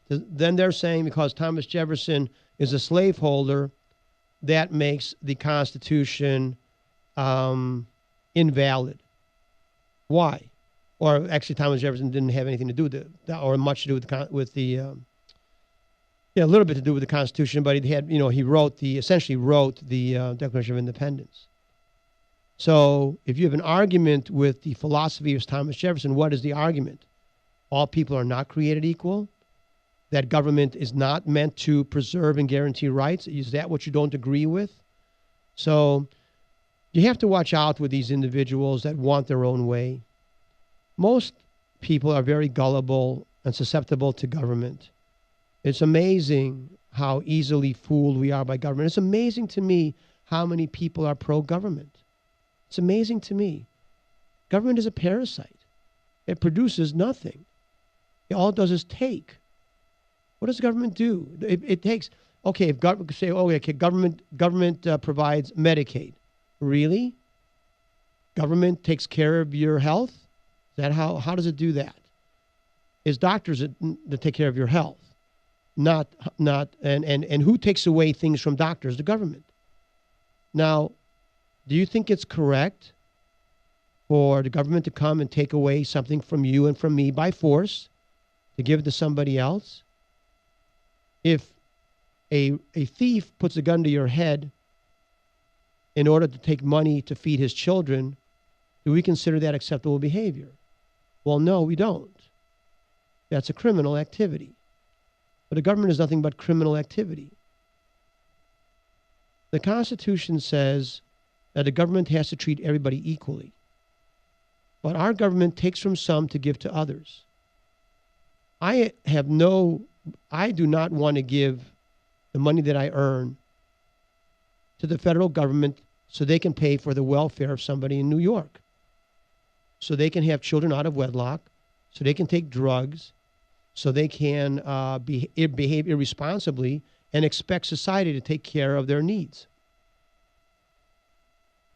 then they're saying because Thomas Jefferson is a slaveholder, that makes the Constitution invalid. Why? Or actually, Thomas Jefferson didn't have anything to do with it, or much to do with the a little bit to do with the Constitution, but he had, he essentially wrote the Declaration of Independence. So if you have an argument with the philosophy of Thomas Jefferson, what is the argument? All people are not created equal? That government is not meant to preserve and guarantee rights? Is that what you don't agree with? So you have to watch out with these individuals that want their own way. Most people are very gullible and susceptible to government. It's amazing how easily fooled we are by government. It's amazing to me how many people are pro-government. It's amazing to me. Government is a parasite. It produces nothing. All it does is take. What does government do? It takes. Okay, if government provides Medicaid. Really? Government takes care of your health? Is that how does it do that? It's doctors that take care of your health. Not and who takes away things from doctors? The government. Now, do you think it's correct for the government to come and take away something from you and from me by force to give it to somebody else? If a thief puts a gun to your head in order to take money to feed his children, do we consider that acceptable behavior? Well, no, we don't. That's a criminal activity. But the government is nothing but criminal activity. The Constitution says that the government has to treat everybody equally. But our government takes from some to give to others. I do not want to give the money that I earn to the federal government so they can pay for the welfare of somebody in New York, so they can have children out of wedlock, so they can take drugs, so they can behave irresponsibly and expect society to take care of their needs.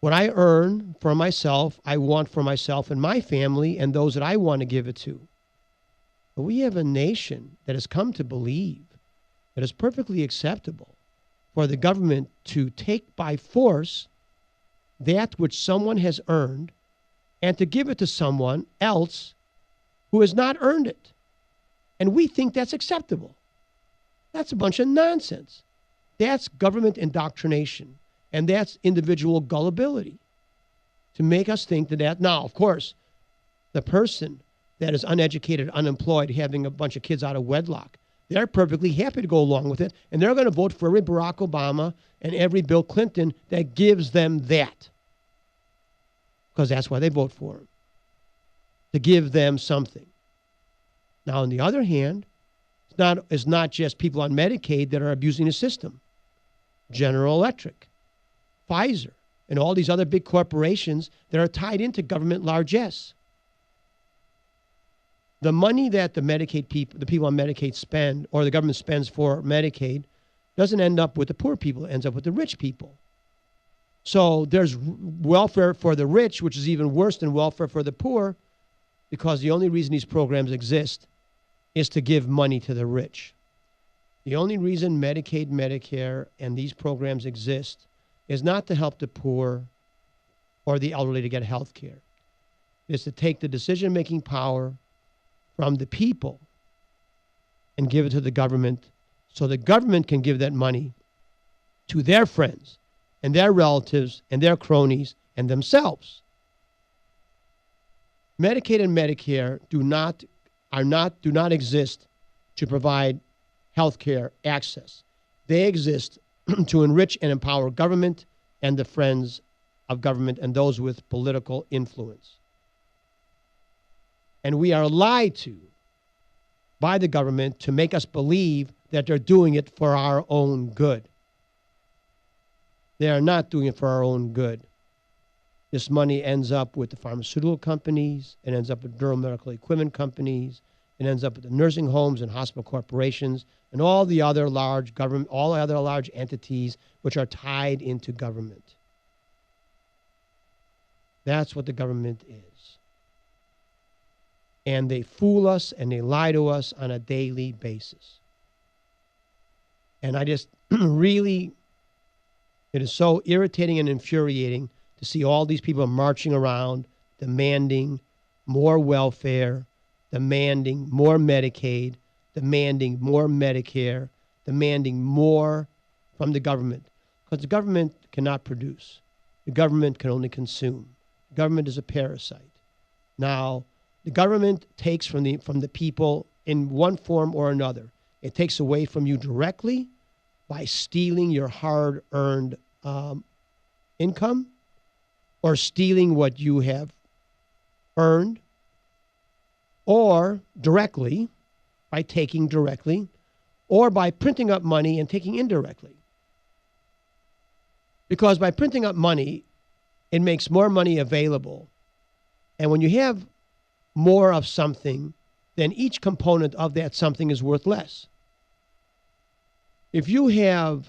What I earn for myself, I want for myself and my family and those that I want to give it to. But we have a nation that has come to believe that it's perfectly acceptable for the government to take by force that which someone has earned and to give it to someone else who has not earned it. And we think that's acceptable. That's a bunch of nonsense. That's government indoctrination. And that's individual gullibility to make us think that. Now, of course, the person that is uneducated, unemployed, having a bunch of kids out of wedlock, they're perfectly happy to go along with it. And they're going to vote for every Barack Obama and every Bill Clinton that gives them that. Because that's why they vote for him. To give them something. Now, on the other hand, it's not just people on Medicaid that are abusing the system. General Electric, Pfizer, and all these other big corporations that are tied into government largesse. The money that the people on Medicaid spend, or the government spends for Medicaid, doesn't end up with the poor people. It ends up with the rich people. So there's welfare for the rich, which is even worse than welfare for the poor, because the only reason these programs exist is to give money to the rich. The only reason Medicaid, Medicare, and these programs exist is not to help the poor or the elderly to get health care. It's to take the decision-making power from the people and give it to the government so the government can give that money to their friends and their relatives and their cronies and themselves. Medicaid and Medicare do not exist to provide health care access. They exist to enrich and empower government and the friends of government and those with political influence. And we are lied to by the government to make us believe that they're doing it for our own good. They are not doing it for our own good. This money ends up with the pharmaceutical companies. It ends up with durable medical equipment companies. It ends up with the nursing homes and hospital corporations and all the other large government, all the other large entities which are tied into government. That's what the government is. And they fool us and they lie to us on a daily basis. And I just really, it is so irritating and infuriating to see all these people marching around demanding more welfare, demanding more Medicaid, demanding more Medicare, demanding more from the government. Because the government cannot produce. The government can only consume. The government is a parasite. Now, the government takes from the people in one form or another. It takes away from you directly by stealing your hard-earned income or stealing what you have earned, or directly by taking directly, or by printing up money and taking indirectly. Because by printing up money, it makes more money available. And when you have more of something, then each component of that something is worth less. If you have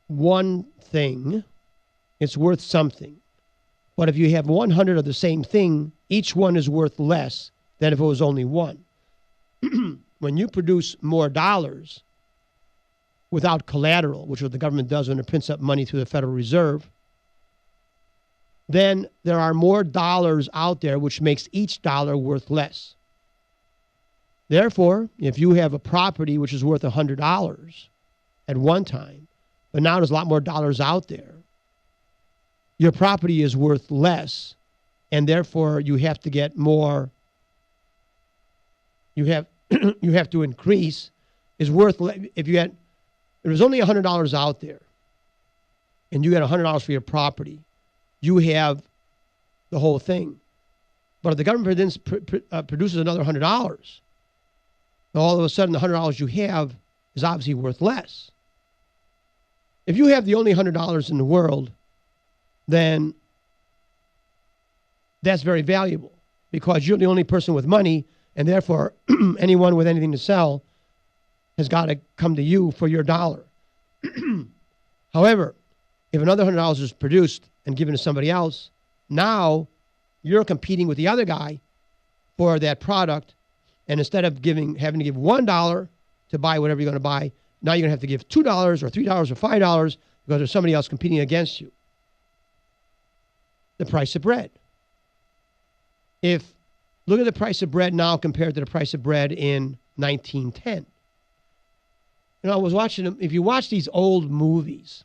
one thing, it's worth something. But if you have 100 of the same thing, each one is worth less than if it was only one. When you produce more dollars without collateral, which is what the government does when it prints up money through the Federal Reserve, then there are more dollars out there, which makes each dollar worth less. Therefore, if you have a property which is worth $100 at one time, but now there's a lot more dollars out there, your property is worth less, and therefore you have to get more. You have to increase. Is worth if there's only $100 out there, and you get $100 for your property, you have the whole thing. But if the government then produces another $100, all of a sudden the $100 you have is obviously worth less. If you have the only $100 in the world, then that's very valuable because you're the only person with money, and therefore anyone with anything to sell has got to come to you for your dollar. However, if another $100 is produced and given to somebody else, now you're competing with the other guy for that product, and instead of having to give $1 to buy whatever you're going to buy, now you're going to have to give $2 or $3 or $5 because there's somebody else competing against you. The price of bread. Look at the price of bread now compared to the price of bread in 1910. I was watching, if you watch these old movies,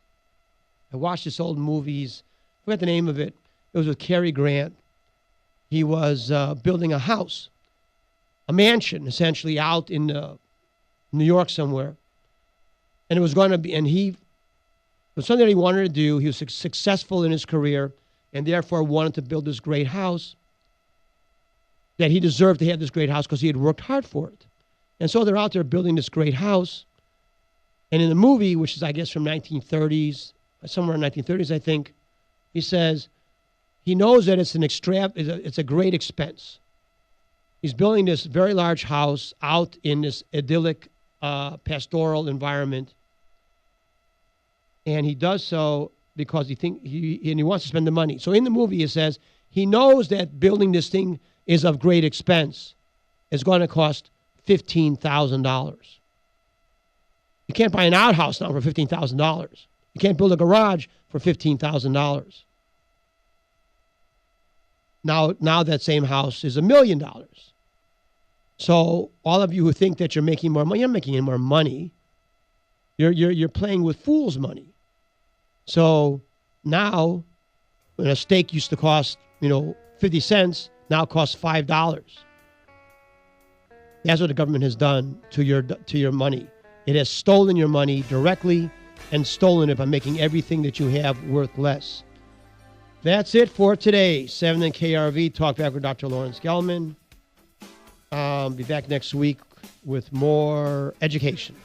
I watched this old movies, I forgot the name of it. It was with Cary Grant. He was building a house, a mansion, essentially, out in New York somewhere. And it was going to be, it was something that he wanted to do. He was successful in his career and therefore wanted to build this great house, that he deserved to have this great house because he had worked hard for it. And so they're out there building this great house. And in the movie, which is, I guess, from 1930s, somewhere in 1930s, I think, he says he knows that it's a great expense. He's building this very large house out in this idyllic pastoral environment. And he does so because he wants to spend the money. So in the movie, it says he knows that building this thing is of great expense. It's going to cost $15,000. You can't buy an outhouse now for $15,000. You can't build a garage for $15,000. Now that same house is $1 million. So all of you who think that you're making more money, you're not making any more money. You're playing with fool's money. So now, when a steak used to cost 50 cents, now costs $5. That's what the government has done to your money. It has stolen your money directly and stolen it by making everything that you have worth less. That's it for today. 7 and KURV, Talkback with Dr. Lawrence Gelman. Be back next week with more education.